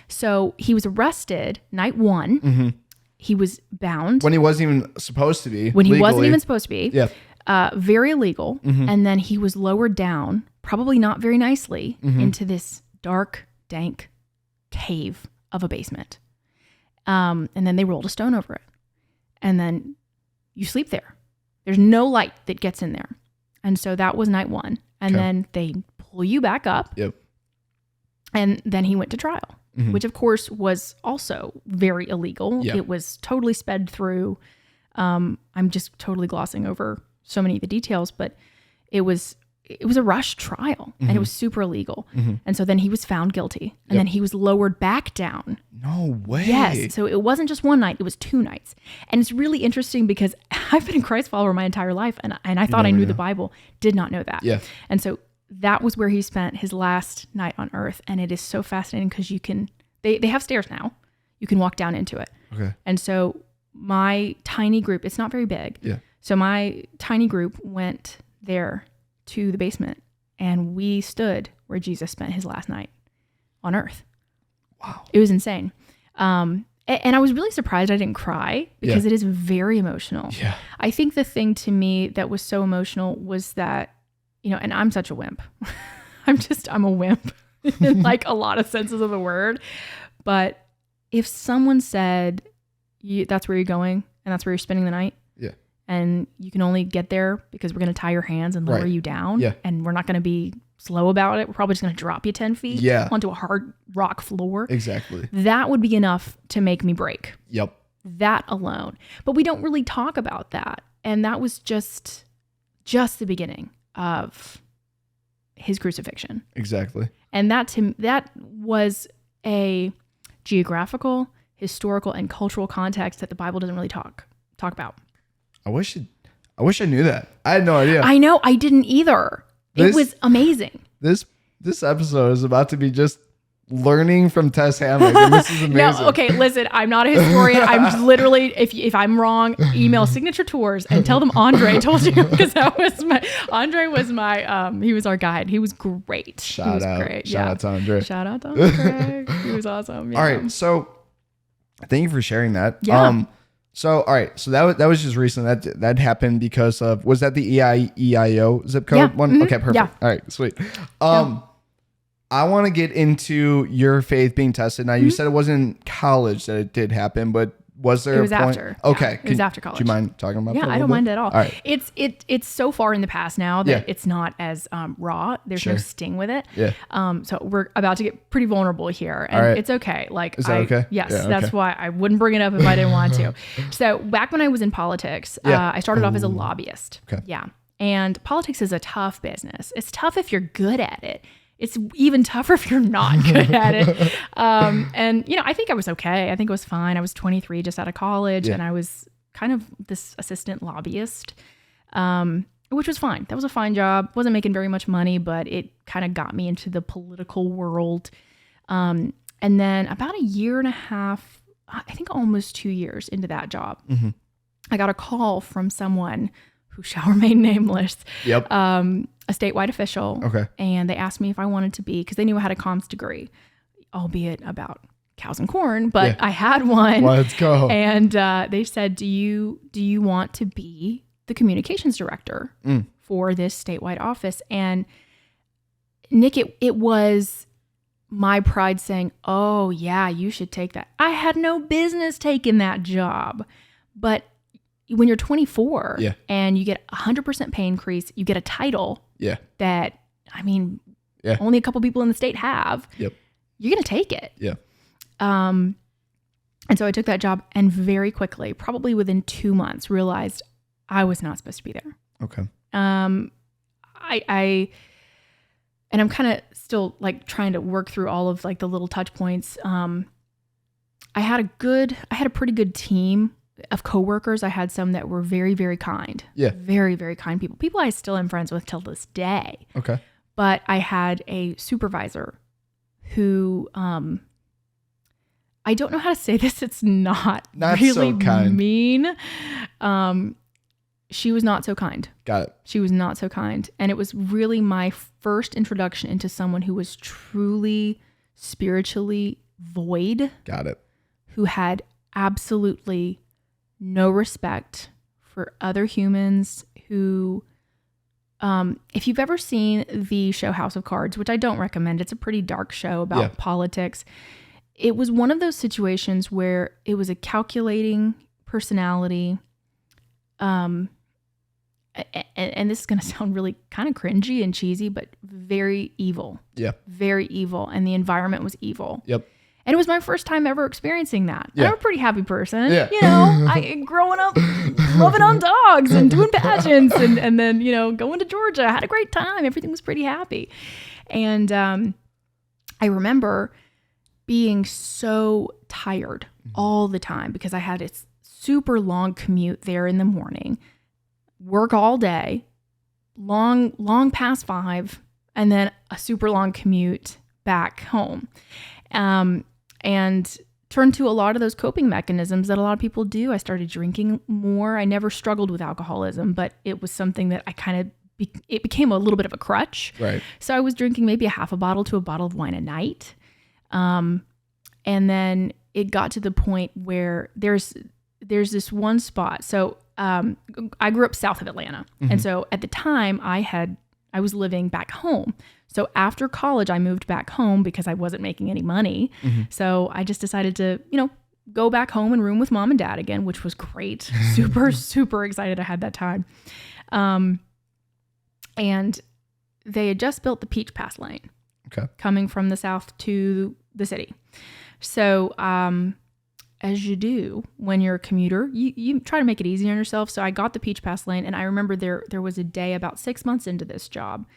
So he was arrested night 1. Mm-hmm. He was bound. When he wasn't even supposed to be. When he wasn't even supposed to be. Yeah. Very illegal. Mm-hmm. And then he was lowered down, probably not very nicely, into this dark, dank cave of a basement. And then they rolled a stone over it. And then you sleep there. There's no light that gets in there. And so that was night 1. And then they pull you back up. Yep. And then he went to trial, which of course was also very illegal. Yep. It was totally sped through. I'm just totally glossing over so many of the details, but it was a rushed trial and it was super illegal. And so then he was found guilty and then he was lowered back down. No way. Yes. So it wasn't just one night, it was 2 nights. And it's really interesting because I've been a Christ follower my entire life and I thought I knew the Bible, did not know that. Yeah. And so that was where he spent his last night on earth. And it is so fascinating because they have stairs now. You can walk down into it. Okay. And so my tiny group, it's not very big. Yeah. So my tiny group went there to the basement and we stood where Jesus spent his last night on earth. Wow. It was insane. And I was really surprised I didn't cry because it is very emotional. Yeah. I think the thing to me that was so emotional was that, and I'm such a wimp. I'm a wimp in like a lot of senses of the word. But if someone said, that's where you're going and that's where you're spending the night. Yeah. And you can only get there because we're going to tie your hands and lower you down. Yeah. And we're not going to be slow about it. We're probably just going to drop you 10 feet onto a hard rock floor. Exactly. That would be enough to make me break. Yep. That alone. But we don't really talk about that. And that was just the beginning of his crucifixion. Exactly. And that was a geographical, historical, and cultural context that the Bible doesn't really talk about. I wish I knew that. I had no idea. I know. I didn't either. It was amazing. This episode is about to be just learning from Tess Hammock, and this is amazing. No, okay, listen, I'm not a historian. I'm literally, if I'm wrong, email Signature Tours and tell them Andre told you, because Andre was my, he was our guide. He was great. Shout out to Andre. Shout out to Andre. He was awesome. Yeah. All right, so thank you for sharing that. Yeah. So all right, so that was just recent. That happened because of, was that the EIO zip code one? Okay, perfect. Yeah. All right, sweet. I want to get into your faith being tested. Now, you said it wasn't in college that it did happen, but was there a point? After. Okay. Yeah, it was after college. Do you mind talking about that? Yeah, I don't mind at all. All right. It's so far in the past now that it's not as raw. There's no sting with it. Yeah. So we're about to get pretty vulnerable here, and it's okay. Like, is that okay? Yes, yeah, okay. That's why I wouldn't bring it up if I didn't want to. So back when I was in politics, I started off as a lobbyist. Okay. Yeah, and politics is a tough business. It's tough if you're good at it. It's even tougher if you're not good at it. And, I think I was okay. I think it was fine. I was 23, just out of college, and I was kind of this assistant lobbyist, which was fine. That was a fine job. Wasn't making very much money, but it kind of got me into the political world. And then about 1.5 years, I think almost 2 years into that job, I got a call from someone who shall remain nameless. Yep. A statewide official. Okay. And they asked me if I wanted to be, because they knew I had a comms degree, albeit about cows and corn, but I had one. Let's go. And they said, do you want to be the communications director for this statewide office. And Nick, it was my pride saying, oh yeah, you should take that. I had no business taking that job. But when you're 24 and you get 100% pay increase, you get a title that, I mean, only a couple people in the state have. You're going to take it. And so I took that job and very quickly, probably within 2 months, realized I was not supposed to be there. Okay. And I'm kind of still like trying to work through all of like the little touch points. I had a pretty good team of coworkers. I had some that were very, very kind. Very, very kind people. People I still am friends with till this day. Okay. But I had a supervisor who, I don't know how to say this. It's not really so kind. Mean. She was not so kind. Got it. She was not so kind. And it was really my first introduction into someone who was truly spiritually void. Got it. Who had absolutely no respect for other humans, who, if you've ever seen the show House of Cards, which I don't recommend, it's a pretty dark show about politics. It was one of those situations where it was a calculating personality, and this is going to sound really kind of cringy and cheesy, but very evil. Very evil. And the environment was evil. And it was my first time ever experiencing that. And I'm a pretty happy person. You know, I growing up loving on dogs and doing pageants and then, you know, going to Georgia. I had a great time. Everything was pretty happy. And I remember being so tired all the time because I had a super long commute there in the morning. Work all day, long past 5, and then a super long commute back home. And turned to a lot of those coping mechanisms that a lot of people do. I started drinking more. I never struggled with alcoholism, but it was something that I kind of, it became a little bit of a crutch. Right. So I was drinking maybe a half a bottle to a bottle of wine a night. And then it got to the point where there's this one spot. So I grew up south of Atlanta. And so at the time I was living back home. So after college, I moved back home because I wasn't making any money. So I just decided to, you know, go back home and room with mom and dad again, which was great. Super, super excited I had that time. And they had just built the Peach Pass lane. Coming from the south to the city. So, as you do when you're a commuter, you try to make it easy on yourself. So I got the Peach Pass lane, and I remember there was a day about 6 months into this job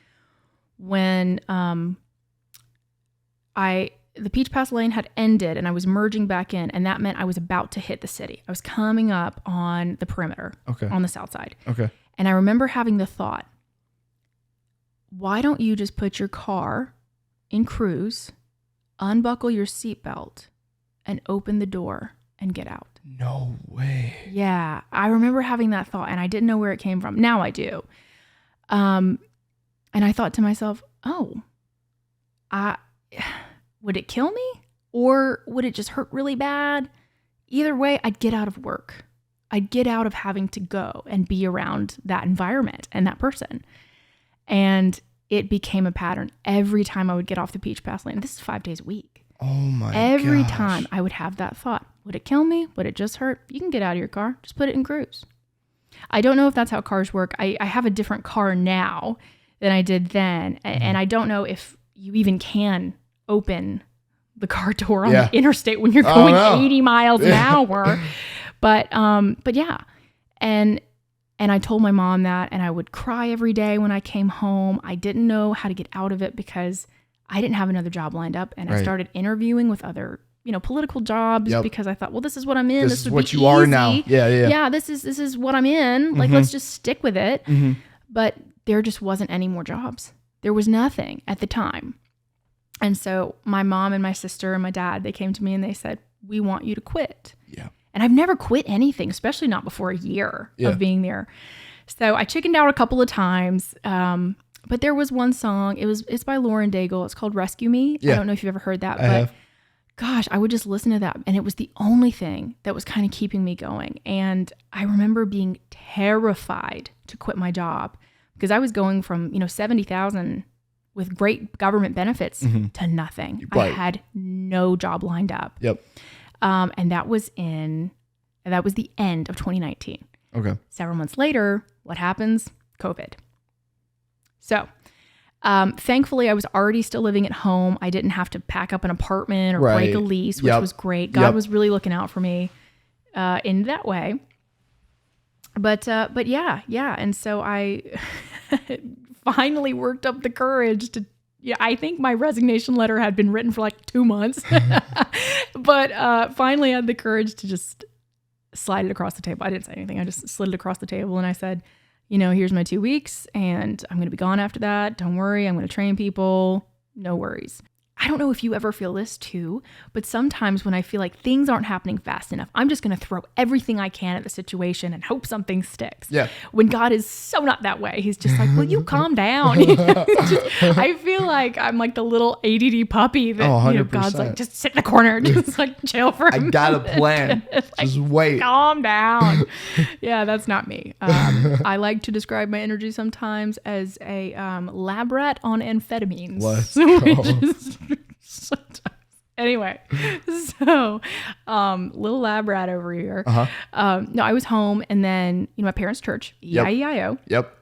when the Peach Pass lane had ended and I was merging back in, and that meant I was about to hit the city. I was coming up on the perimeter on the south side. And I remember having the thought, why don't you just put your car in cruise, unbuckle your seatbelt, and open the door and get out? No way. Yeah. I remember having that thought, and I didn't know where it came from. Now I do. And I thought to myself, would it kill me? Or would it just hurt really bad? Either way, I'd get out of work. I'd get out of having to go and be around that environment and that person. And it became a pattern. Every time I would get off the Peach Pass lane, this is 5 days a week. Oh my god. Every time I would have that thought, would it kill me? Would it just hurt? You can get out of your car. Just put it in cruise. I don't know if that's how cars work. I have a different car now than I did then. And I don't know if you even can open the car door on the interstate when you're going 80 miles an hour. But yeah. And I told my mom that, and I would cry every day when I came home. I didn't know how to get out of it because I didn't have another job lined up. And I started interviewing with other, political jobs because I thought, well, this is what I'm in. This is what you are now. Yeah. This is what I'm in. Like, let's just stick with it. But there just wasn't any more jobs. There was nothing at the time. And so my mom and my sister and my dad, they came to me and they said, we want you to quit. Yeah. And I've never quit anything, especially not before a year of being there. So I chickened out a couple of times. But there was one song, it's by Lauren Daigle. It's called Rescue Me. I don't know if you've ever heard that, but gosh, I would just listen to that. And it was the only thing that was kind of keeping me going. And I remember being terrified to quit my job. because I was going from, 70,000 with great government benefits to nothing. Right. I had no job lined up. Yep. And that was the end of 2019. Okay. Several months later, what happens? COVID. So, thankfully, I was already still living at home. I didn't have to pack up an apartment or break a lease, which was great. God was really looking out for me in that way. But yeah. And so I finally worked up the courage to, I think my resignation letter had been written for like 2 months, but finally had the courage to just slide it across the table. I didn't say anything. I just slid it across the table and I said, here's my 2 weeks and I'm going to be gone after that. Don't worry. I'm going to train people. No worries. I don't know if you ever feel this too, but sometimes when I feel like things aren't happening fast enough, I'm just going to throw everything I can at the situation and hope something sticks. Yeah. When God is so not that way. He's just like, will you calm down? I feel like I'm like the little ADD puppy that God's like, just sit in the corner, just like chill for a minute. I got a plan. Just wait. Calm down. Yeah, that's not me. I like to describe my energy sometimes as a lab rat on amphetamines. Let's go. Anyway, so little lab rat over here. No, I was home and then, my parents' church, E-I-E-I-O. Yep.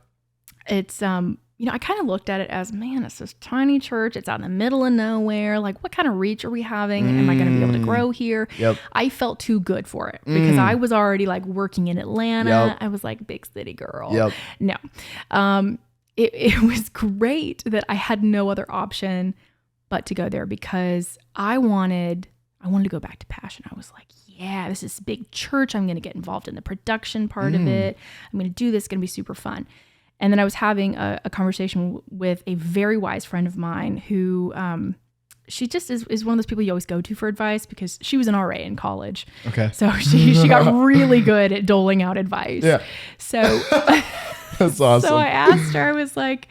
It's, I kind of looked at it as, man, it's this tiny church. It's out in the middle of nowhere. Like, what kind of reach are we having? Am I going to be able to grow here? Yep. I felt too good for it because I was already like working in Atlanta. Yep. I was like big city girl. Yep. No. It was great that I had no other option but to go there because I wanted to go back to passion. I was like, yeah, this is a big church. I'm going to get involved in the production part of it. I'm going to do this. It's going to be super fun. And then I was having a conversation with a very wise friend of mine who, she just is one of those people you always go to for advice because she was an RA in college. Okay. So she got really good at doling out advice. Yeah. So that's awesome. So I asked her, I was like,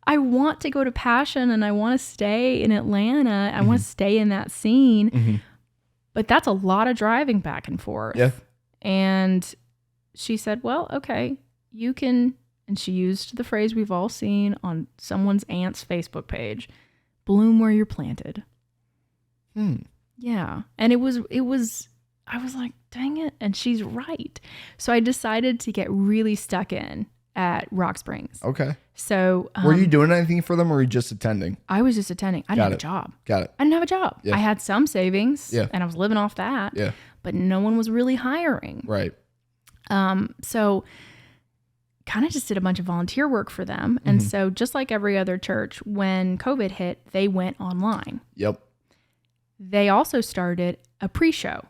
I want to go to Passion and I want to stay in Atlanta. I want to stay in that scene. But that's a lot of driving back and forth. Yeah. And she said, well, okay, you can, and she used the phrase we've all seen on someone's aunt's Facebook page, bloom where you're planted. Yeah. And it was, I was like, dang it. And she's right. So I decided to get really stuck in at Rock Springs. Okay. So were you doing anything for them or were you just attending? I was just attending. I didn't have a job. Got it. I didn't have a job. Yeah. I had some savings and I was living off that. Yeah. But no one was really hiring. Right. So kind of just did a bunch of volunteer work for them. And so just like every other church, when COVID hit, they went online. Yep. They also started a pre-show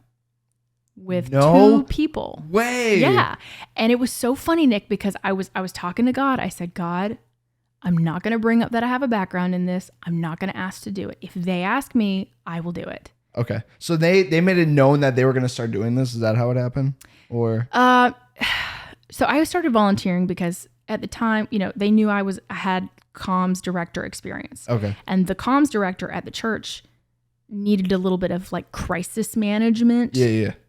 with 2 people. Way. Yeah. And it was so funny, Nick, because I was talking to God. I said, God, I'm not going to bring up that I have a background in this. I'm not going to ask to do it. If they ask me, I will do it. Okay. So they made it known that they were going to start doing this. Is that how it happened? Or so I started volunteering because at the time, they knew I had comms director experience. Okay. And the comms director at the church needed a little bit of like crisis management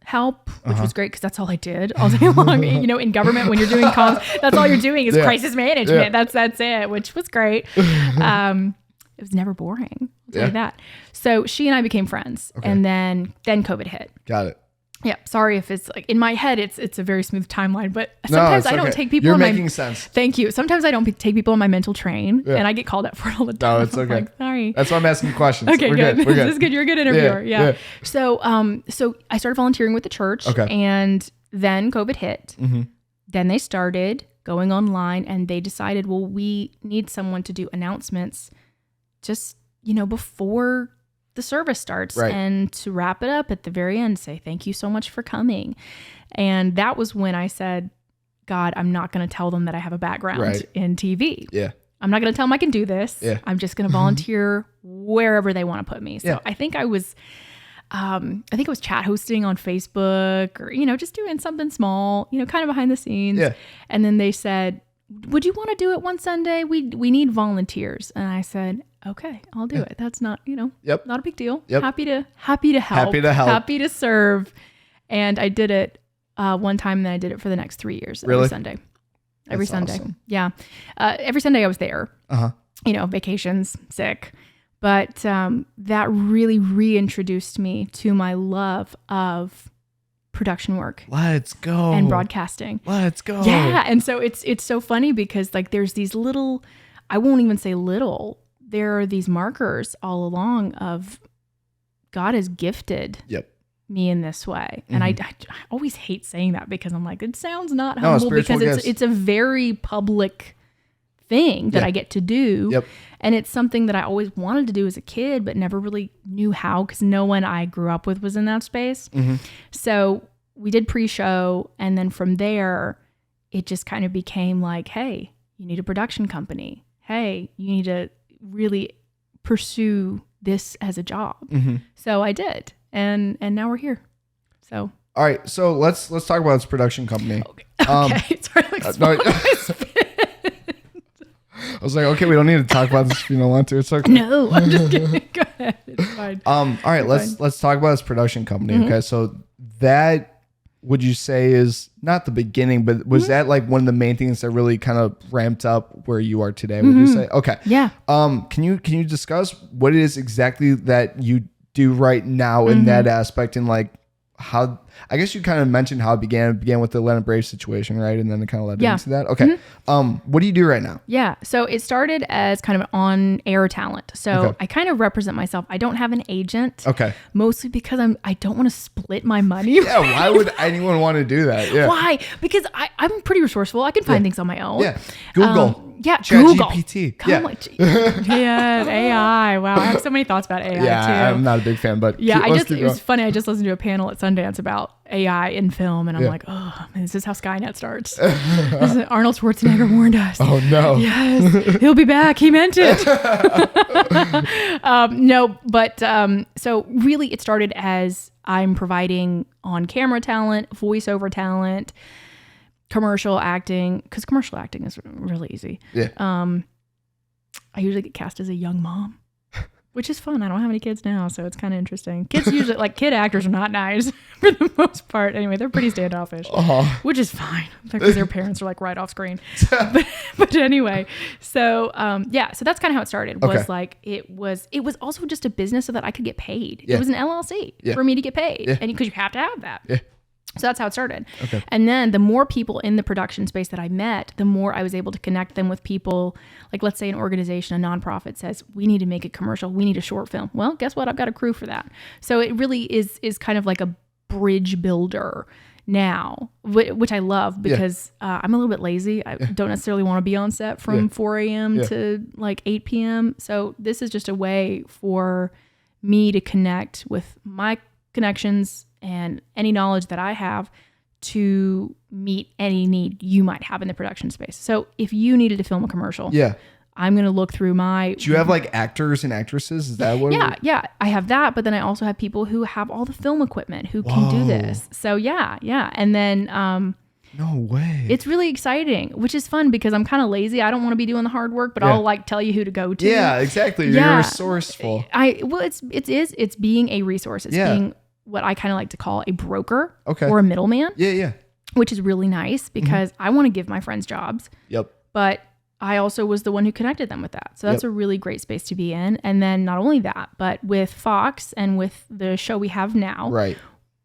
help, which was great because that's all I did all day long. In government, when you're doing comms, that's all you're doing is crisis management. That's it, which was great. It was never boring. I'll tell you that. So she and I became friends, and then COVID hit. Got it. Yeah, sorry if it's like in my head, it's a very smooth timeline, but sometimes I don't take people. You're making sense. Thank you. Sometimes I don't take people on my mental train, and I get called out for it all the time. No, it's okay. Like, sorry. That's why I'm asking questions. Okay, We're good. We're good. This is good. You're a good interviewer. Yeah. So I started volunteering with the church, and then COVID hit. Then they started going online, and they decided, well, we need someone to do announcements, just before the service starts, and to wrap it up at the very end, say thank you so much for coming. And that was when I said, God, I'm not going to tell them that I have a background in TV. Yeah. I'm not going to tell them I can do this. Yeah. I'm just going to volunteer wherever they want to put me. So I think I was chat hosting on Facebook or, just doing something small, kind of behind the scenes. Yeah. And then they said, would you want to do it one Sunday? We need volunteers. And I said, okay, I'll do it. That's not, not a big deal. Yep. Happy to help. Happy to serve. And I did it one time, and then I did it for the next 3 years every Sunday. Every Sunday. Awesome. Yeah. Every Sunday I was there. Vacations, sick. But that really reintroduced me to my love of production work. Let's go. And broadcasting. Let's go. Yeah. And so it's so funny because like there's these little, I won't even say little, there are these markers all along of God has gifted me in this way. And I always hate saying that because I'm like, it sounds not humble because it's a very public thing that I get to do. Yep. And it's something that I always wanted to do as a kid, but never really knew how because no one I grew up with was in that space. So we did pre-show. And then from there, it just kind of became like, hey, you need a production company. Hey, you need to really pursue this as a job. So I did. And now we're here. So. All right. So let's talk about this production company. Okay. Sorry, I was like, okay, we don't need to talk about this if you don't want to. It's okay. No, I'm just kidding. Go ahead. It's fine. All right, let's talk about this production company. Okay. So that, would you say, is not the beginning, but was that like one of the main things that really kind of ramped up where you are today? Would you say? Okay. Yeah. Can you discuss what it is exactly that you do right now in that aspect, and like how, I guess you kind of mentioned how it began with the Atlanta Braves situation, right? And then it kind of led into that. Okay. What do you do right now? Yeah. So it started as kind of on-air talent. So I kind of represent myself. I don't have an agent. Okay. Mostly because I don't want to split my money. Yeah. Why would anyone want to do that? Yeah. Why? Because I'm pretty resourceful. I can find things on my own. Yeah. Google. Google. GPT. Yeah, AI. Wow. I have so many thoughts about AI too. I'm not a big fan, but it was funny. I just listened to a panel at Sundance about AI in film, and I'm like, oh, man, this is how Skynet starts. Arnold Schwarzenegger warned us. Oh no. Yes, he'll be back. He meant it. So really, it started as I'm providing on-camera talent, voiceover talent, commercial acting, because commercial acting is really easy. Yeah. I usually get cast as a young mom, which is fun. I don't have any kids now, so it's kind of interesting. Kids usually, like, kid actors are not nice for the most part. Anyway, they're pretty standoffish, which is fine because their parents are like right off screen. but anyway, so so that's kind of how it started. Was like it was also just a business so that I could get paid. It was an LLC for me to get paid, and because you have to have that. Yeah. So that's how it started. Okay. And then the more people in the production space that I met, the more I was able to connect them with people. Like, let's say an organization, a nonprofit says, we need to make a commercial. We need a short film. Well, guess what? I've got a crew for that. So it really is kind of like a bridge builder now, which I love because I'm a little bit lazy. I don't necessarily want to be on set from 4 a.m. to like 8 p.m. So this is just a way for me to connect with my connections and any knowledge that I have to meet any need you might have in the production space. So if you needed to film a commercial, I'm going to look through my... Do you have like actors and actresses? Is that what... Yeah. I have that, but then I also have people who have all the film equipment who can do this. So yeah. And then... no way. It's really exciting, which is fun because I'm kind of lazy. I don't want to be doing the hard work, but I'll like tell you who to go to. Yeah, exactly. You're resourceful. It's being a resource. It's being what I kind of like to call a broker or a middleman. Yeah. Which is really nice because I want to give my friends jobs. Yep. But I also was the one who connected them with that. So that's a really great space to be in. And then not only that, but with Fox and with the show we have now,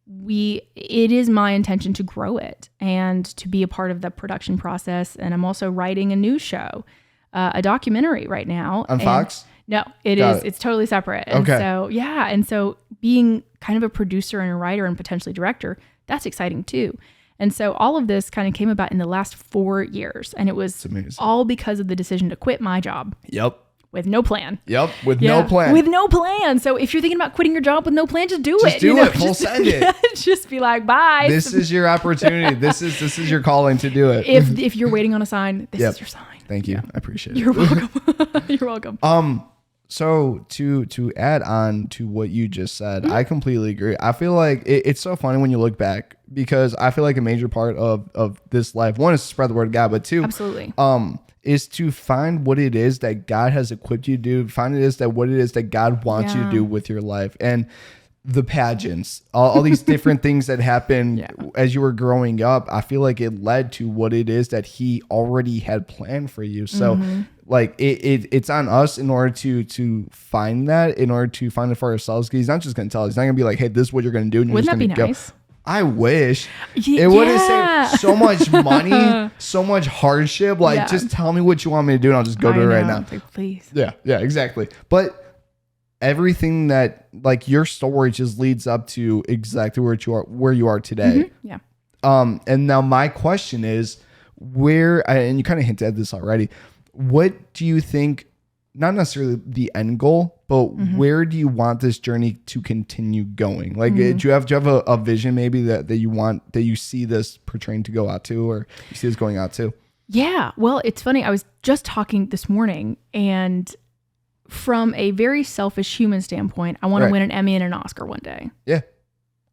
it is my intention to grow it and to be a part of the production process. And I'm also writing a new show, a documentary right now. On Fox? No, it's totally separate. And so being kind of a producer and a writer and potentially director, that's exciting too. And so all of this kind of came about in the last 4 years. And it was all because of the decision to quit my job. Yep. With no plan. Yep. With no plan. With no plan. So if you're thinking about quitting your job with no plan, just do it. Just do it. Full send it. Just be like, bye. This is your opportunity. This is your calling to do it. If you're waiting on a sign, this is your sign. Thank you. I appreciate it. You're welcome. You're welcome. So to add on to what you just said, I completely agree. I feel like it's so funny when you look back because I feel like a major part of this life, one is to spread the word of God, but two, absolutely, is to find what it is that God has equipped you to do, find what it is that God wants you to do with your life. And the pageants, all these different things that happened as you were growing up, I feel like it led to what it is that he already had planned for you. So like it's on us in order to find that, in order to find it for ourselves. Because he's not just going to tell us. He's not going to be like, hey, this is what you're going to do. And you're Wouldn't just that going be to nice? go. I wish it would have saved so much money, so much hardship. Like, just tell me what you want me to do, and I'll just go do it right now. Like, please. Yeah, exactly. But everything that, like, your story just leads up to exactly where you are today. Yeah. And now my question is, and you kind of hinted at this already, what do you think? Not necessarily the end goal, but where do you want this journey to continue going? Like, do you have a vision maybe that you see this portraying to go out to, or you see this going out to? Yeah. Well, it's funny. I was just talking this morning, and from a very selfish human standpoint, I want to win an Emmy and an Oscar one day. Yeah.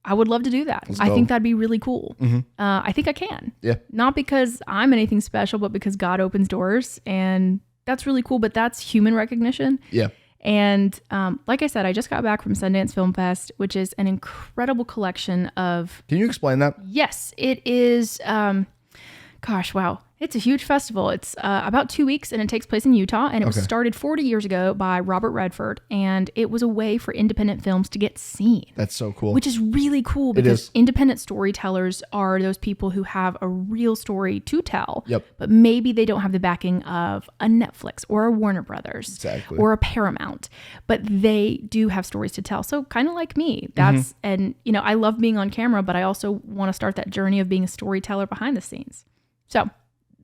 I would love to do that. I think that'd be really cool. I think I can. Yeah. Not because I'm anything special, but because God opens doors, and that's really cool, but that's human recognition. Yeah. And like I said, I just got back from Sundance Film Fest, which is an incredible collection of... Can you explain that? Yes, it is. Gosh, wow. It's a huge festival. It's about 2 weeks, and it takes place in Utah. And it was started 40 years ago by Robert Redford. And it was a way for independent films to get seen. That's so cool. Which is really cool, because independent storytellers are those people who have a real story to tell. Yep. But maybe they don't have the backing of a Netflix or a Warner Brothers or a Paramount. But they do have stories to tell. So kind of like me. That's and you know, I love being on camera, but I also want to start that journey of being a storyteller behind the scenes. So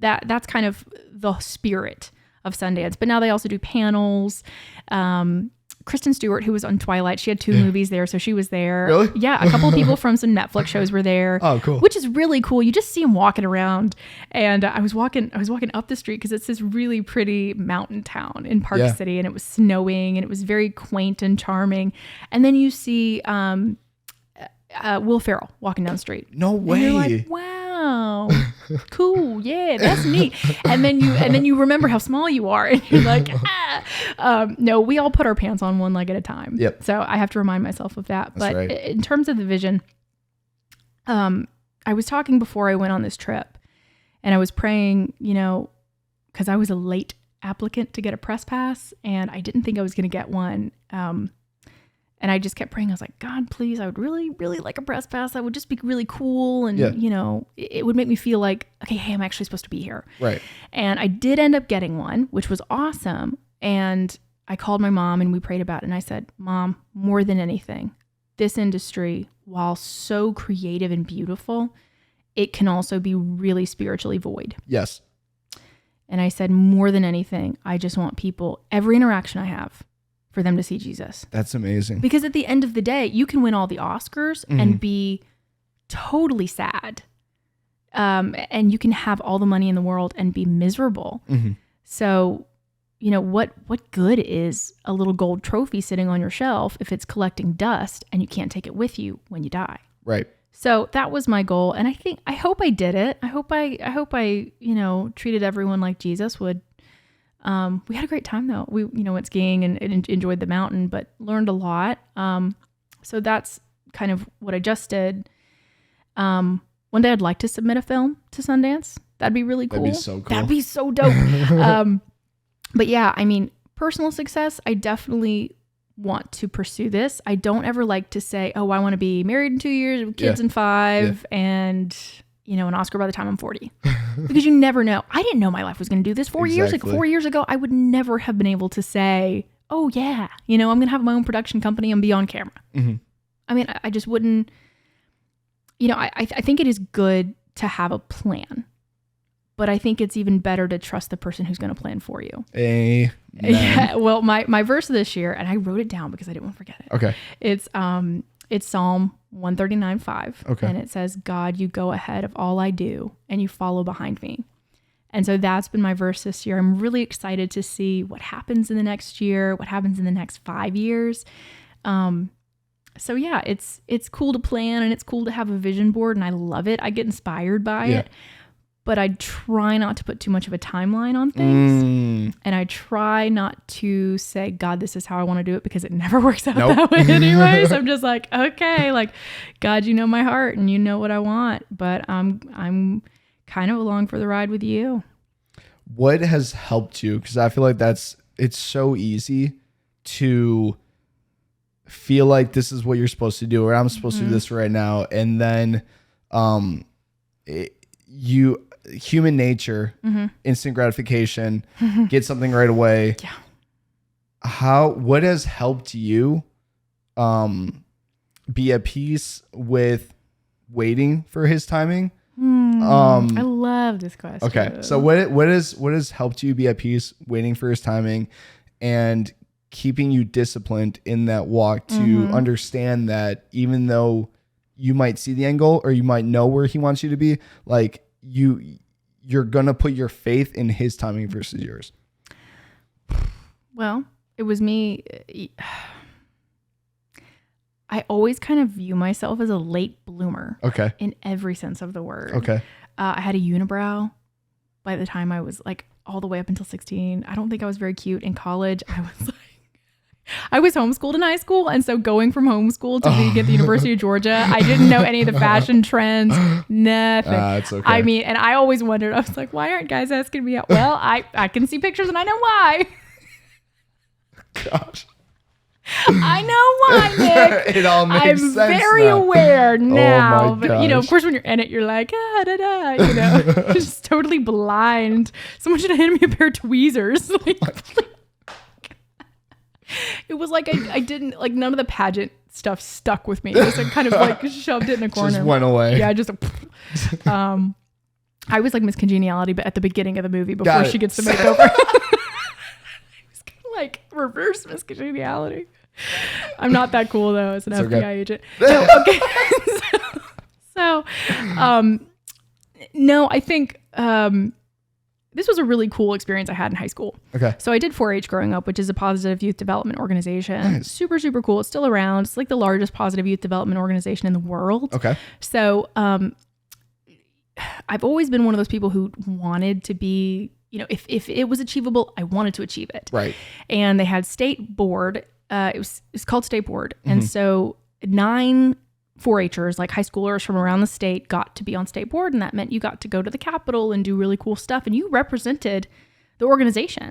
that's kind of the spirit of Sundance. But now they also do panels. Kristen Stewart, who was on Twilight, she had 2 movies there, so she was there. Really? Yeah, a couple of people from some Netflix shows were there. Oh, cool. Which is really cool. You just see them walking around. And I was walking up the street because it's this really pretty mountain town in Park City, and it was snowing, and it was very quaint and charming. And then you see Will Ferrell walking down the street. No way. And you're like, wow, cool, yeah, that's neat. And then you remember how small you are, and you're like, no, we all put our pants on one leg at a time. Yep. So I have to remind myself of that. That's but in terms of the vision, I was talking before I went on this trip, and I was praying, you know, because I was a late applicant to get a press pass, and I didn't think I was going to get one. And I just kept praying. I was like, God, please, I would really, really like a press pass. That would just be really cool. And, you know, it would make me feel like, okay, hey, I'm actually supposed to be here. Right. And I did end up getting one, which was awesome. And I called my mom, and we prayed about it. And I said, Mom, more than anything, this industry, while so creative and beautiful, it can also be really spiritually void. Yes. And I said, more than anything, I just want people, every interaction I have, for them to see Jesus. That's amazing. Because at the end of the day, you can win all the Oscars and be totally sad. And you can have all the money in the world and be miserable. So, you know, what good is a little gold trophy sitting on your shelf if it's collecting dust and you can't take it with you when you die? Right. So that was my goal. And I hope I did it. I hope I, you know, treated everyone like Jesus would. We had a great time though. We, you know, went skiing and enjoyed the mountain, but learned a lot. So that's kind of what I just did. One day I'd like to submit a film to Sundance. That'd be really cool. That'd be so cool. That'd be so dope. But yeah, I mean, personal success, I definitely want to pursue this. I don't ever like to say, oh, I want to be married in 2 years with kids in 5 and, you know, an Oscar by the time I'm 40. Because you never know. I didn't know my life was going to do this 4 years ago. 4 years ago, I would never have been able to say, oh yeah, you know, I'm going to have my own production company and be on camera. I mean, I just wouldn't, you know, I think it is good to have a plan, but I think it's even better to trust the person who's going to plan for you. Amen. Yeah. Well, my verse this year, and I wrote it down because I didn't want to forget it. Okay. It's Psalm 139:5. Okay. And it says, God, you go ahead of all I do and you follow behind me. And so that's been my verse this year. I'm really excited to see what happens in the next year, what happens in the next 5 years. So yeah, it's cool to plan, and it's cool to have a vision board, and I love it. I get inspired by it. but I try not to put too much of a timeline on things. And I try not to say, God, this is how I want to do it, because it never works out that way anyways. I'm just like, okay, like, God, you know my heart and you know what I want, but I'm kind of along for the ride with you. What has helped you? Because I feel like it's so easy to feel like this is what you're supposed to do, or I'm supposed to do this right now. And then human nature, instant gratification, get something right away. Yeah. What has helped you be at peace with waiting for his timing? I love this question. Okay. So what has helped you be at peace waiting for his timing and keeping you disciplined in that walk to understand that even though you might see the end goal or you might know where he wants you to be, like you're going to put your faith in his timing versus yours? Well, it was me. I always kind of view myself as a late bloomer. Okay. In every sense of the word. Okay. I had a unibrow by the time I was like all the way up until 16. I don't think I was very cute in college. I was homeschooled in high school. And so going from homeschool to being at the University of Georgia, I didn't know any of the fashion trends, nothing. It's okay. I mean, and I always wondered, I was like, why aren't guys asking me out? Well, I can see pictures and I know why. Gosh. I know why, Nick. It all makes sense. I'm very now. aware now. Oh my but, you know, of gosh. course, when you're in it, you're like, you know, just totally blind. Someone should have handed me a pair of tweezers. Like, it was like I didn't, like, none of the pageant stuff stuck with me. Just kind of like shoved it in a corner. Just went away. Yeah, just I was like Miss Congeniality, but at the beginning of the movie before she gets the makeover. It was kind of like reverse Miss Congeniality. I'm not that cool though as an FBI agent. No, okay. No, I think this was a really cool experience I had in high school. Okay. So I did 4-H growing up, which is a positive youth development organization. Nice. Super, super cool. It's still around. It's like the largest positive youth development organization in the world. Okay. So I've always been one of those people who wanted to be, you know, if it was achievable, I wanted to achieve it. Right. And they had state board. It's called state board. And so 9 4-Hers, like high schoolers from around the state, got to be on state board. And that meant you got to go to the Capitol and do really cool stuff. And you represented the organization.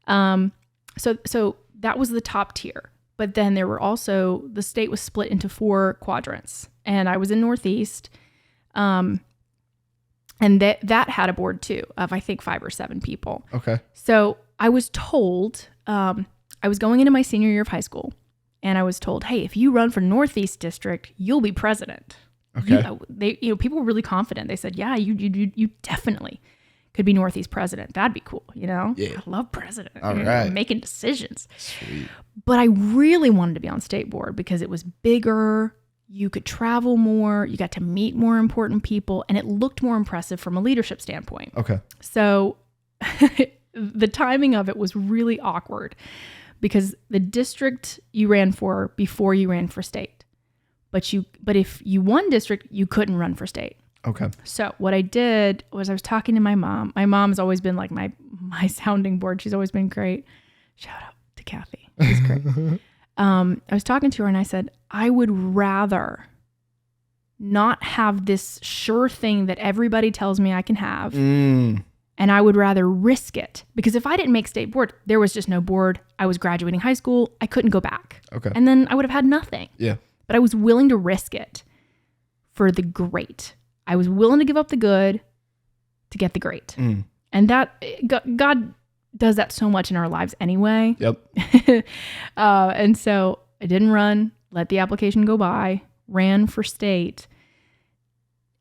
So that was the top tier. But then there were also, the state was split into 4 quadrants. And I was in Northeast. And that had a board too of, I think, 5 or 7 people. Okay. So I was told, I was going into my senior year of high school, and I was told, hey, if you run for Northeast District, you'll be president. Okay. People were really confident. They said, yeah, you definitely could be Northeast president. That'd be cool, you know? Yeah. I love president. All right. Making decisions. Sweet. But I really wanted to be on state board because it was bigger. You could travel more. You got to meet more important people, and it looked more impressive from a leadership standpoint. Okay. So the timing of it was really awkward because the district you ran for before you ran for state, but if you won district, you couldn't run for state. Okay. So what I did was I was talking to my mom. My mom has always been like my sounding board. She's always been great. Shout out to Kathy. She's great. I was talking to her and I said, I would rather not have this sure thing that everybody tells me I can have. And I would rather risk it, because if I didn't make state board, there was just no board. I was graduating high school. I couldn't go back. Okay. And then I would have had nothing. Yeah. But I was willing to risk it for the great. I was willing to give up the good to get the great. And that God does that so much in our lives anyway. Yep. And so I didn't run, let the application go by, ran for state,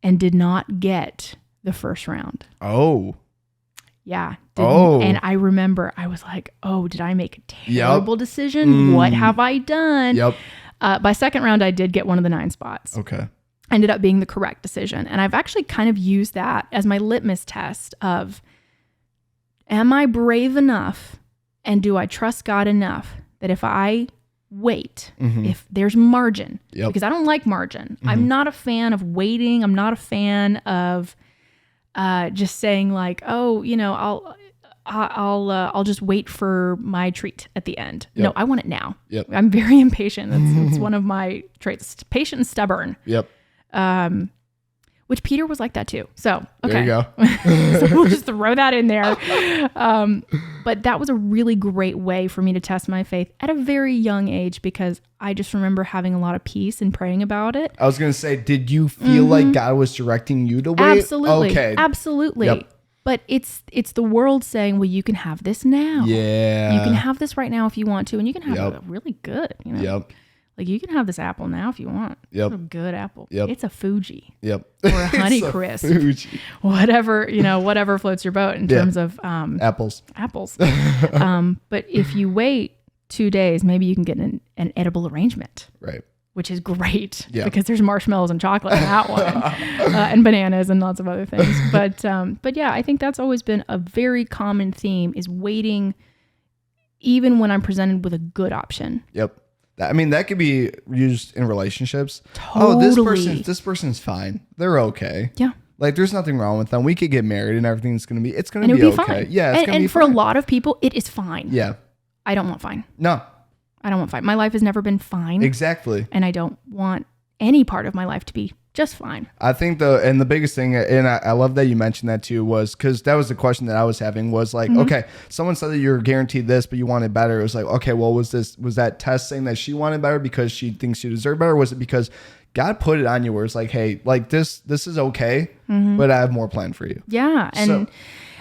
and did not get the first round. Oh. Yeah. And I remember I was like, oh, did I make a terrible decision? What have I done? Yep. By second round, I did get one of the 9 spots. Okay. Ended up being the correct decision. And I've actually kind of used that as my litmus test of, am I brave enough and do I trust God enough that if I wait, if there's margin, because I don't like margin. I'm not a fan of waiting. I'm not a fan of just saying like, oh, I'll just wait for my treat at the end. Yep. No, I want it now. Yep. I'm very impatient. It's one of my traits. Patient and stubborn. Yep. Which Peter was like that too. So, okay. There you go. So we'll just throw that in there. But that was a really great way for me to test my faith at a very young age, because I just remember having a lot of peace and praying about it. I was going to say, did you feel like God was directing you to wait? Absolutely. Okay. Absolutely. Yep. But it's the world saying, well, you can have this now. Yeah. You can have this right now if you want to, and you can have Yep. a really good, Yep. Like you can have this apple now if you want. Yep. It's a good apple. Yep. It's a Fuji. Yep. Or a Honey It's a Crisp. Fuji. Whatever floats your boat in terms of apples. But if you wait 2 days, maybe you can get an edible arrangement. Right. Which is great, Yeah. because there's marshmallows and chocolate in that one, and bananas and lots of other things. But yeah, I think that's always been a very common theme, is waiting even when I'm presented with a good option. Yep. That could be used in relationships. Totally. Oh, this person's fine. They're okay. Yeah. Like there's nothing wrong with them. We could get married and everything's going to be, it's going And to it would be be okay. fine. Yeah. It's going to be and for fine. a lot of people, it is fine. Yeah. I don't want fine. No. I don't want fine. My life has never been fine. Exactly. And I don't want any part of my life to be just fine. I think the biggest thing, and I love that you mentioned that too, was because that was the question that I was having, was like, okay, someone said that you're guaranteed this, but you wanted better. It was like, okay, well, was that Tess saying that she wanted better because she thinks you deserve better? Or was it because God put it on you where it's like, hey, like this is okay, but I have more planned for you? Yeah. And So-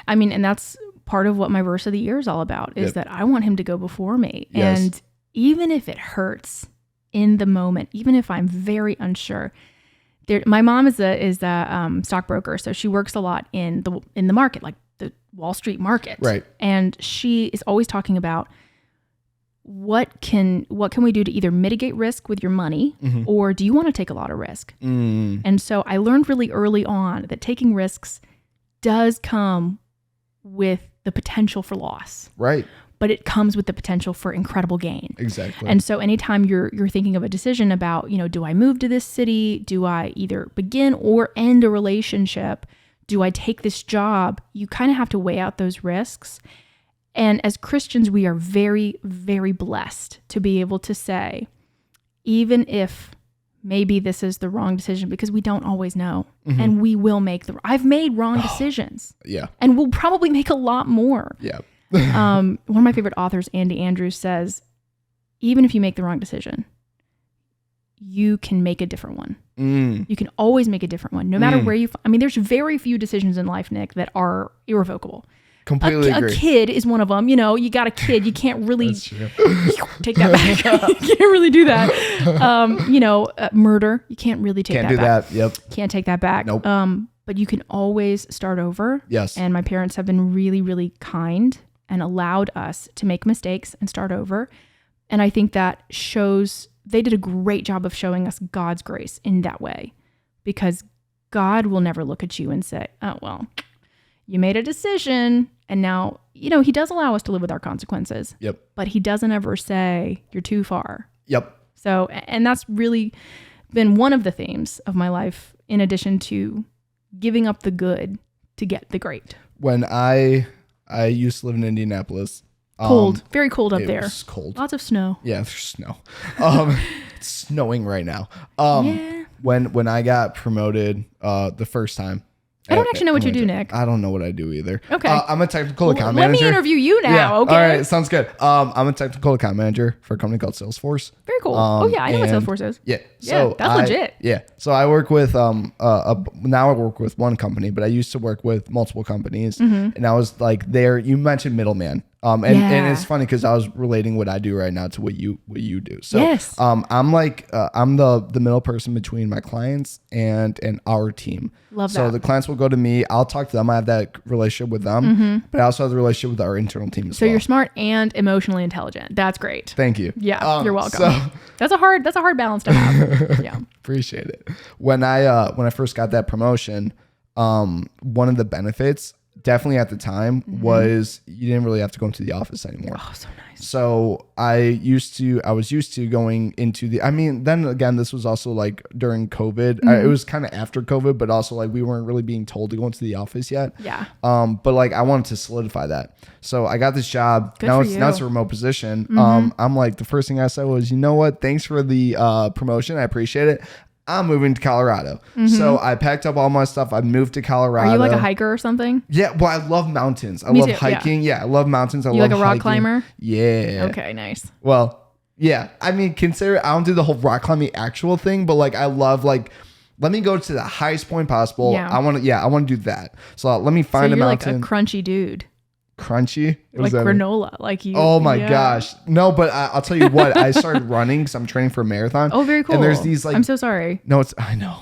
and that's part of what my verse of the year is all about, is that I want him to go before me. Yes. And even if it hurts in the moment, even if I'm very unsure, my mom is a stockbroker, so she works a lot in the market, like the Wall Street market. Right. And she is always talking about what can we do to either mitigate risk with your money, or do you want to take a lot of risk? And so I learned really early on that taking risks does come with the potential for loss. Right. But it comes with the potential for incredible gain. Exactly. And so anytime you're thinking of a decision about, do I move to this city? Do I either begin or end a relationship? Do I take this job? You kind of have to weigh out those risks. And as Christians, we are very, very blessed to be able to say, even if maybe this is the wrong decision, because we don't always know, and we will I've made wrong decisions. Yeah. And we'll probably make a lot more. Yeah. One of my favorite authors, Andy Andrews, says, even if you make the wrong decision, you can make a different one. You can always make a different one, no matter where there's very few decisions in life, Nick, that are irrevocable. Completely agree. A kid is one of them. You got a kid, you can't really take that back. You can't really do that. Murder, you can't really take Can't that do back. that. Yep. Can't take that back. Nope. But you can always start over. Yes. And my parents have been really, really kind and allowed us to make mistakes and start over. And I think that they did a great job of showing us God's grace in that way, because God will never look at you and say, oh, well, you made a decision. And now, he does allow us to live with our consequences. Yep. But he doesn't ever say you're too far. Yep. So, and that's really been one of the themes of my life, in addition to giving up the good to get the great. When I used to live in Indianapolis. Cold, very cold up there. It was cold. Lots of snow. Yeah, there's snow. It's snowing right now. Yeah. When I got promoted the first time. I don't actually know what you do, Nick. I don't know what I do either. Okay. I'm a technical account Let manager. me interview you now, Yeah. okay? All right, sounds good. I'm a technical account manager for a company called Salesforce. Very cool. I know what and- Salesforce is. Yeah. Yeah, that's legit. Yeah. So I work with now I work with one company, but I used to work with multiple companies, and I was like there. You mentioned middleman. And it's funny because I was relating what I do right now to what you do. So Yes. I'm like I'm the middle person between my clients and our team. Love so that. the clients will go to me. I'll talk to them. I have that relationship with them, but I also have the relationship with our internal team as So well. you're smart and emotionally intelligent. That's great. Thank you. Yeah, you're welcome. So That's a hard balance to have. Yeah. appreciate it. When I first got that promotion, one of the benefits definitely at the time was you didn't really have to go into the office anymore. Oh, so nice. So I was used to going into then again, this was also like during COVID. It was kind of after COVID, but also like we weren't really being told to go into the office yet. Yeah. But like I wanted to solidify that. So I got this job. Good now for it's you. a remote position. I'm like, the first thing I said was, you know what? Thanks for the promotion. I appreciate it. I'm moving to Colorado. So I packed up all my stuff. I moved to Colorado. Are you like a hiker or something? Yeah, well, I love mountains. I Me love too, hiking. Yeah, I love mountains. I You love like a rock hiking. climber? Yeah. Okay, nice. Well, yeah. I mean, consider I don't do the whole rock climbing actual thing, but like I love like let me go to the highest point possible. Yeah. I want to do that. So let me So find a you're like a mountain. crunchy dude. Crunchy. What Like does that mean? granola. Like you. Oh my yeah. gosh. No, but I'll tell you what. I started running because I'm training for a marathon. Oh, very cool. And there's these like I'm so sorry. No, I know.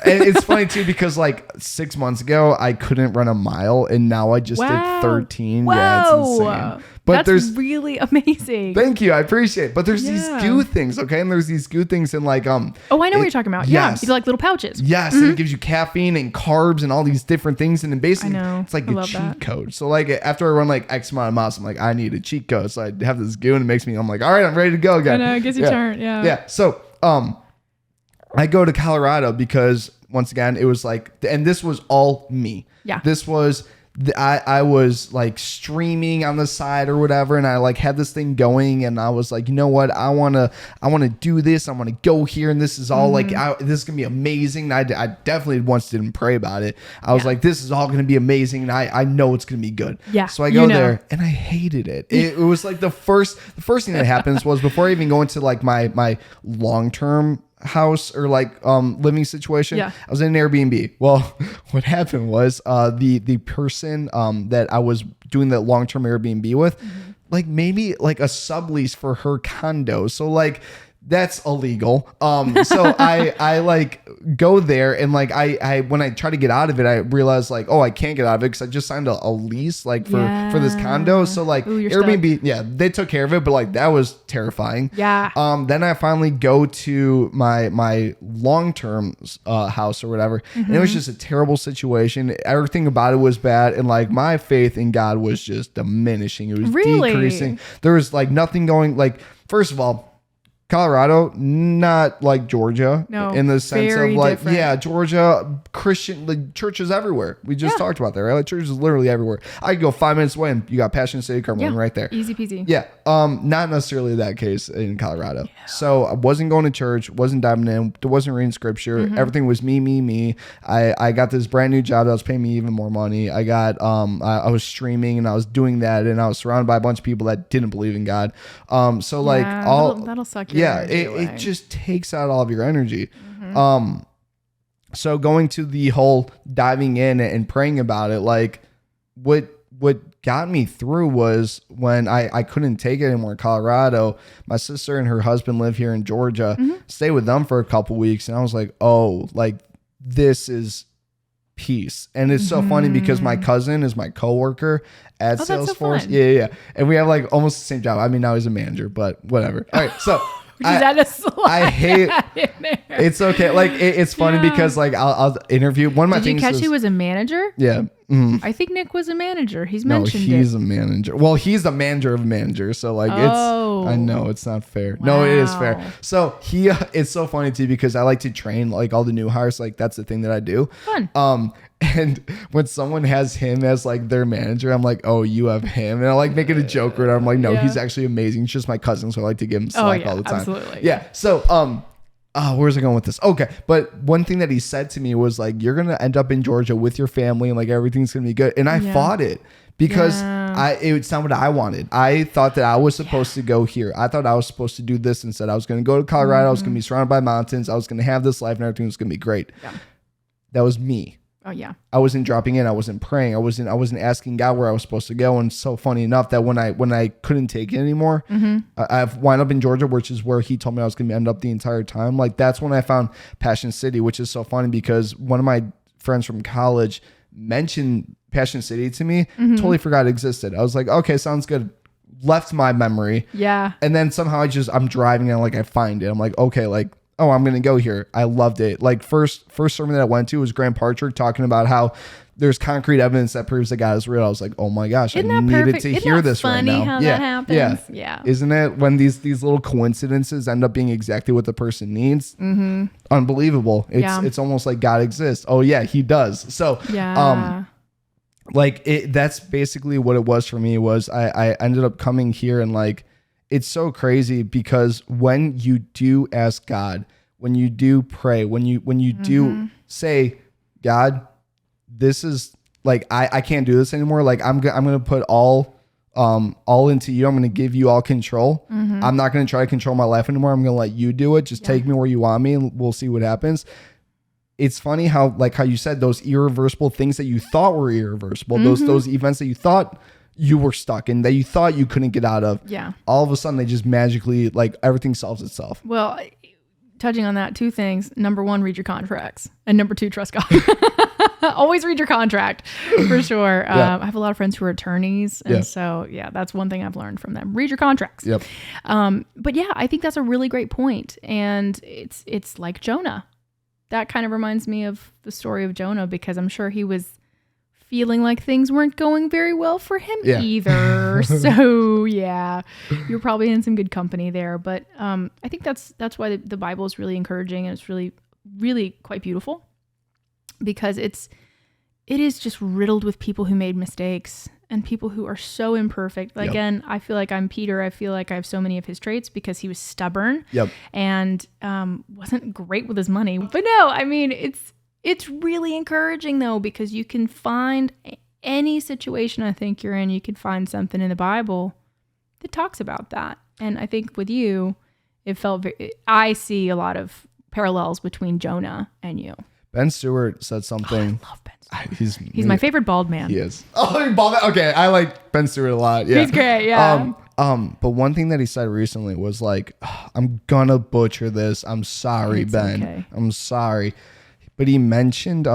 And it's funny too because like 6 months ago I couldn't run a mile and now I just did 13. Whoa. Yeah, it's insane. But That's there's really amazing. Thank you. I appreciate it. But there's these Yeah. goo things, okay? And there's these goo things in like Oh, I know what you're talking about. yes. Yeah. You do like little pouches. Yes, and it gives you caffeine and carbs and all these different things. And then basically, I know. it's like I a love cheat that. code. So like after I run like X amount of miles, I'm like, I need a cheat code. So I have this goo and it makes me, I'm like, all right, I'm ready to go again. I know. It gives you turn. Yeah. Yeah. So I go to Colorado because once again, it was like, and this was all me. Yeah. This was I was like streaming on the side or whatever, and I like had this thing going, and I was like, you know what, I want to do this. I want to go here, and this is all like this is gonna be amazing. And I definitely once didn't pray about it. I was like, this is all gonna be amazing, and I know it's gonna be good. Yeah, So I go there, and I hated it. It was like the first thing that happens was before I even go into like my long term house or like living situation. Yeah. I was in an Airbnb. Well, what happened was the person that I was doing the long-term Airbnb with like maybe like a sublease for her condo. So like that's illegal. So I like go there and like I when I try to get out of it, I realized like, oh, I can't get out of it because I just signed a lease like for this condo. So like Ooh, you're Airbnb, yeah, they took care of it, but like that was terrifying. Yeah. Then I finally go to my long-term house or whatever, and it was just a terrible situation. Everything about it was bad, and like my faith in God was just diminishing. It was Really? decreasing. There was like nothing going. Like first of all, Colorado, not like Georgia, No, in the sense very of like, different. yeah, Georgia, Christian, like churches everywhere. We just talked about that, right? Like churches literally everywhere. I could go 5 minutes away and you got Passion City, Cumberland right there. Easy peasy. Yeah. Not necessarily that case in Colorado. Yeah. So I wasn't going to church, wasn't diving in, wasn't reading scripture. Everything was me. I got this brand new job that was paying me even more money. I got, I was streaming and I was doing that, and I was surrounded by a bunch of people that didn't believe in God. So like that'll suck your yeah, energy away. it just takes out all of your energy. So going to the whole diving in and praying about it, like what got me through was when I couldn't take it anymore in Colorado. My sister and her husband live here in Georgia. Stay with them for a couple weeks, and I was like, oh, like this is peace. And it's so funny because my cousin is my coworker at Oh, that's so Salesforce. fun. Yeah. And we have like almost the same job. I mean, now he's a manager, but whatever. All right. So I hate it's okay. Like it's funny because like I'll interview one of my Did you things. catch who was a manager? Yeah. I think Nick was a manager. He's No, mentioned he's it. a manager. Well, he's the manager of a manager. So like I know it's not fair. No, it is fair. Wow. So it's so funny too because I like to train like all the new hires. Like that's the thing that I do. Fun. And when someone has him as like their manager, I'm like, oh, you have him. And I like make it a joke or I'm like, no, he's actually amazing. He's just my cousin. So I like to give him slack all the time. Absolutely. Yeah. So, where's it going with this? Okay. But one thing that he said to me was like, you're going to end up in Georgia with your family and like everything's going to be good. And I fought it because it's not what I wanted. I thought that I was supposed to go here. I thought I was supposed to do this instead. I was going to go to Colorado. I was going to be surrounded by mountains. I was going to have this life and everything was going to be great. Yeah. That was me. Oh yeah. I wasn't dropping in. I wasn't praying. I wasn't asking God where I was supposed to go. And so funny enough that when I couldn't take it anymore, I've wound up in Georgia, which is where he told me I was going to end up the entire time. Like that's when I found Passion City, which is so funny because one of my friends from college mentioned Passion City to me. Totally forgot it existed. I was like, okay, sounds good. Left my memory. Yeah. And then somehow I'm driving and like I find it. I'm like, okay, like, oh, I'm going to go here. I loved it. Like first sermon that I went to was Graham Parcher talking about how there's concrete evidence that proves that God is real. I was like, oh my gosh, Isn't I that needed perfect? to Isn't hear that this funny right now. how that happens? Yeah. Isn't it when these little coincidences end up being exactly what the person needs? Mm-hmm. Unbelievable. It's almost like God exists. Oh yeah, he does. So like that's basically what it was for me. Was I ended up coming here, and like it's so crazy because when you do ask God, when you do pray, when you do say, God, this is like I can't do this anymore. Like I'm gonna put all into you. I'm gonna give you all control. I'm not gonna try to control my life anymore. I'm gonna let you do it. Just take me where you want me, and we'll see what happens. It's funny how you said those irreversible things that you thought were irreversible, those events that you thought you were stuck in, that you thought you couldn't get out of. Yeah. All of a sudden they just magically, like, everything solves itself. Well, touching on that, 2 things. Number 1, read your contracts. And number 2, trust God. Always read your contract for sure. I have a lot of friends who are attorneys. And so, that's one thing I've learned from them. Read your contracts. Yep. But yeah, I think that's a really great point. And it's like Jonah. That kind of reminds me of the story of Jonah, because I'm sure he was feeling like things weren't going very well for him either. So you're probably in some good company there. But I think that's why the Bible is really encouraging, and it's really, really quite beautiful, because it is just riddled with people who made mistakes and people who are so imperfect. Again, I feel like I'm Peter. I feel like I have so many of his traits because he was stubborn and wasn't great with his money. But no, I mean, it's really encouraging though, because you can find any situation I think you're in, you can find something in the Bible that talks about that. And I think with you, I see a lot of parallels between Jonah and you. Ben Stewart said something. I love Ben Stewart. He's my favorite bald man. He is. Oh, bald man. Okay, I like Ben Stewart a lot. Yeah, he's great. Yeah. But one thing that he said recently was like, "I'm gonna butcher this. I'm sorry, Ben. Okay. I'm sorry." But he mentioned,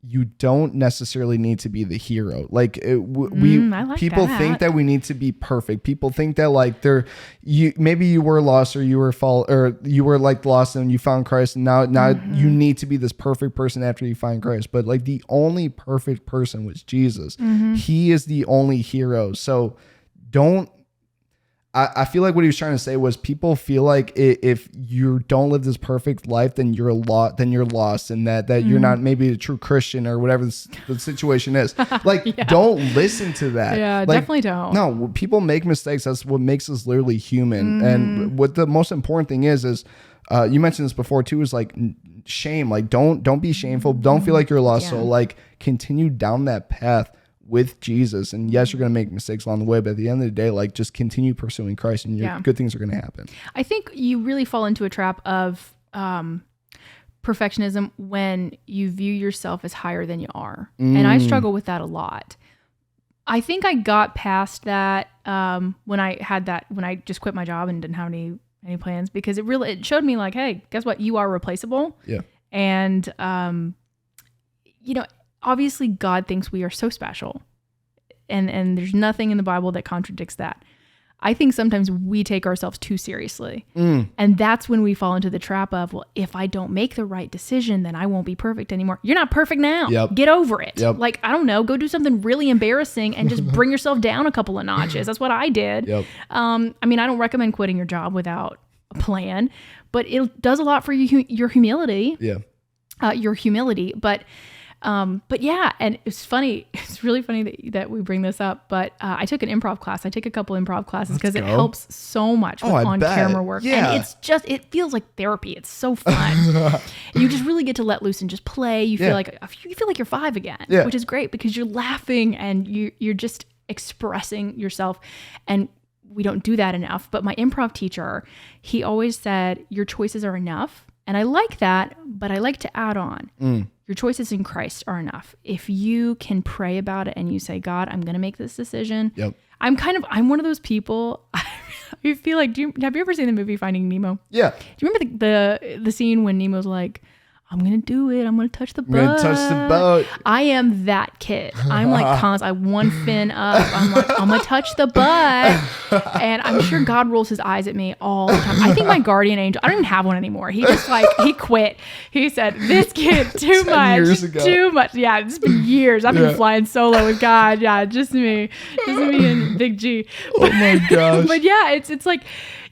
you don't necessarily need to be the hero. Like people think that we need to be perfect. People think that like maybe you were lost, or you were like lost and you found Christ, and now you need to be this perfect person after you find Christ. But like the only perfect person was Jesus. He is the only hero. So I feel like what he was trying to say was, people feel like if you don't live this perfect life, then you're lost, and that you're not maybe a true Christian, or whatever the situation is. Like, don't listen to that. Yeah, like, definitely don't. No, people make mistakes. That's what makes us literally human. And what the most important thing is you mentioned this before too, is like shame. Like, don't be shameful. Don't feel like you're lost. So like, continue down that path with Jesus. And yes, you're going to make mistakes along the way, but at the end of the day, like, just continue pursuing Christ, and good things are going to happen. I think you really fall into a trap of perfectionism when you view yourself as higher than you are. And I struggle with that a lot. I think I got past that when I just quit my job and didn't have any plans, because it showed me like, hey, guess what? You are replaceable. Yeah. And obviously God thinks we are so special, and there's nothing in the Bible that contradicts that. I think sometimes we take ourselves too seriously. And that's when we fall into the trap of, well, if I don't make the right decision, then I won't be perfect anymore. You're not perfect now. Yep. Get over it. Yep. Like, I don't know, go do something really embarrassing and just bring yourself down a couple of notches. That's what I did. Yep. I mean, I don't recommend quitting your job without a plan, but it does a lot for your humility. Yeah. Your humility. But yeah, and it's funny. It's really funny that we bring this up. But I took an improv class. I take a couple improv classes because it helps so much with on-camera work. Yeah. And it feels like therapy. It's so fun. You just really get to let loose and just play. You feel like you're 5 again, which is great because you're laughing and you're just expressing yourself. And we don't do that enough. But my improv teacher, he always said, your choices are enough. And I like that, but I like to add on. Your choices in Christ are enough. If you can pray about it and you say, God, I'm going to make this decision. Yep. I'm one of those people. I feel like, have you ever seen the movie Finding Nemo? Yeah. Do you remember the scene when Nemo's like, I'm going to do it. I'm going to touch the boat. I'm going to touch the boat. I am that kid. I'm like, I one fin up. I'm like, I'm going to touch the butt. And I'm sure God rolls his eyes at me all the time. I think my guardian angel, I don't even have one anymore. He just he quit. He said, this kid, too much. Years ago. Too much. Yeah, it's been years. I've been flying solo with God. Yeah, just me. Just me and Big G. Oh my gosh. But yeah, it's like,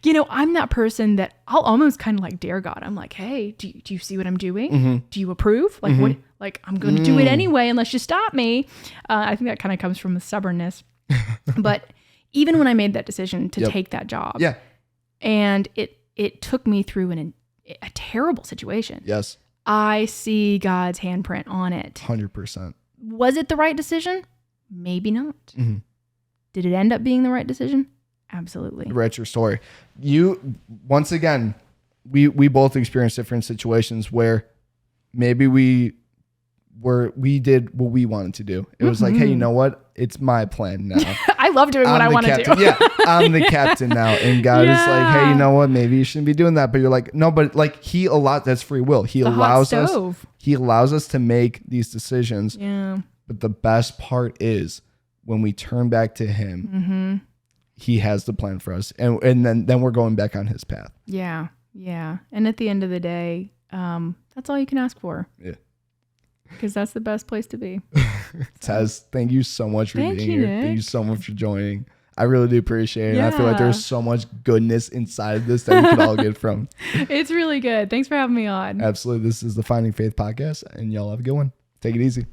I'm that person that I'll almost kind of like dare God. I'm like, hey, do you see what I'm doing? Mm-hmm. Do you approve? Like what? Like I'm going to do it anyway unless you stop me. I think that kind of comes from the stubbornness. But even when I made that decision to take that job, and it took me through a terrible situation. Yes, I see God's handprint on it. 100%. Was it the right decision? Maybe not. Mm-hmm. Did it end up being the right decision? Absolutely. Right, your story. Once again, we both experienced different situations where maybe we did what we wanted to do. It was like, hey, you know what? It's my plan now. I love doing what I want to do. Yeah, I'm the captain now. And God is like, hey, you know what? Maybe you shouldn't be doing that. But you're like, no, but like that's free will. He allows us to make these decisions. Yeah. But the best part is when we turn back to him, he has the plan for us. And then we're going back on his path. Yeah. Yeah. And at the end of the day, that's all you can ask for. Yeah. Because that's the best place to be. Tess, thank you so much for being here. Nick. Thank you so much for joining. I really do appreciate it. Yeah. I feel like there's so much goodness inside of this that we could all get from. It's really good. Thanks for having me on. Absolutely. This is the Finding Faith podcast, and y'all have a good one. Take it easy.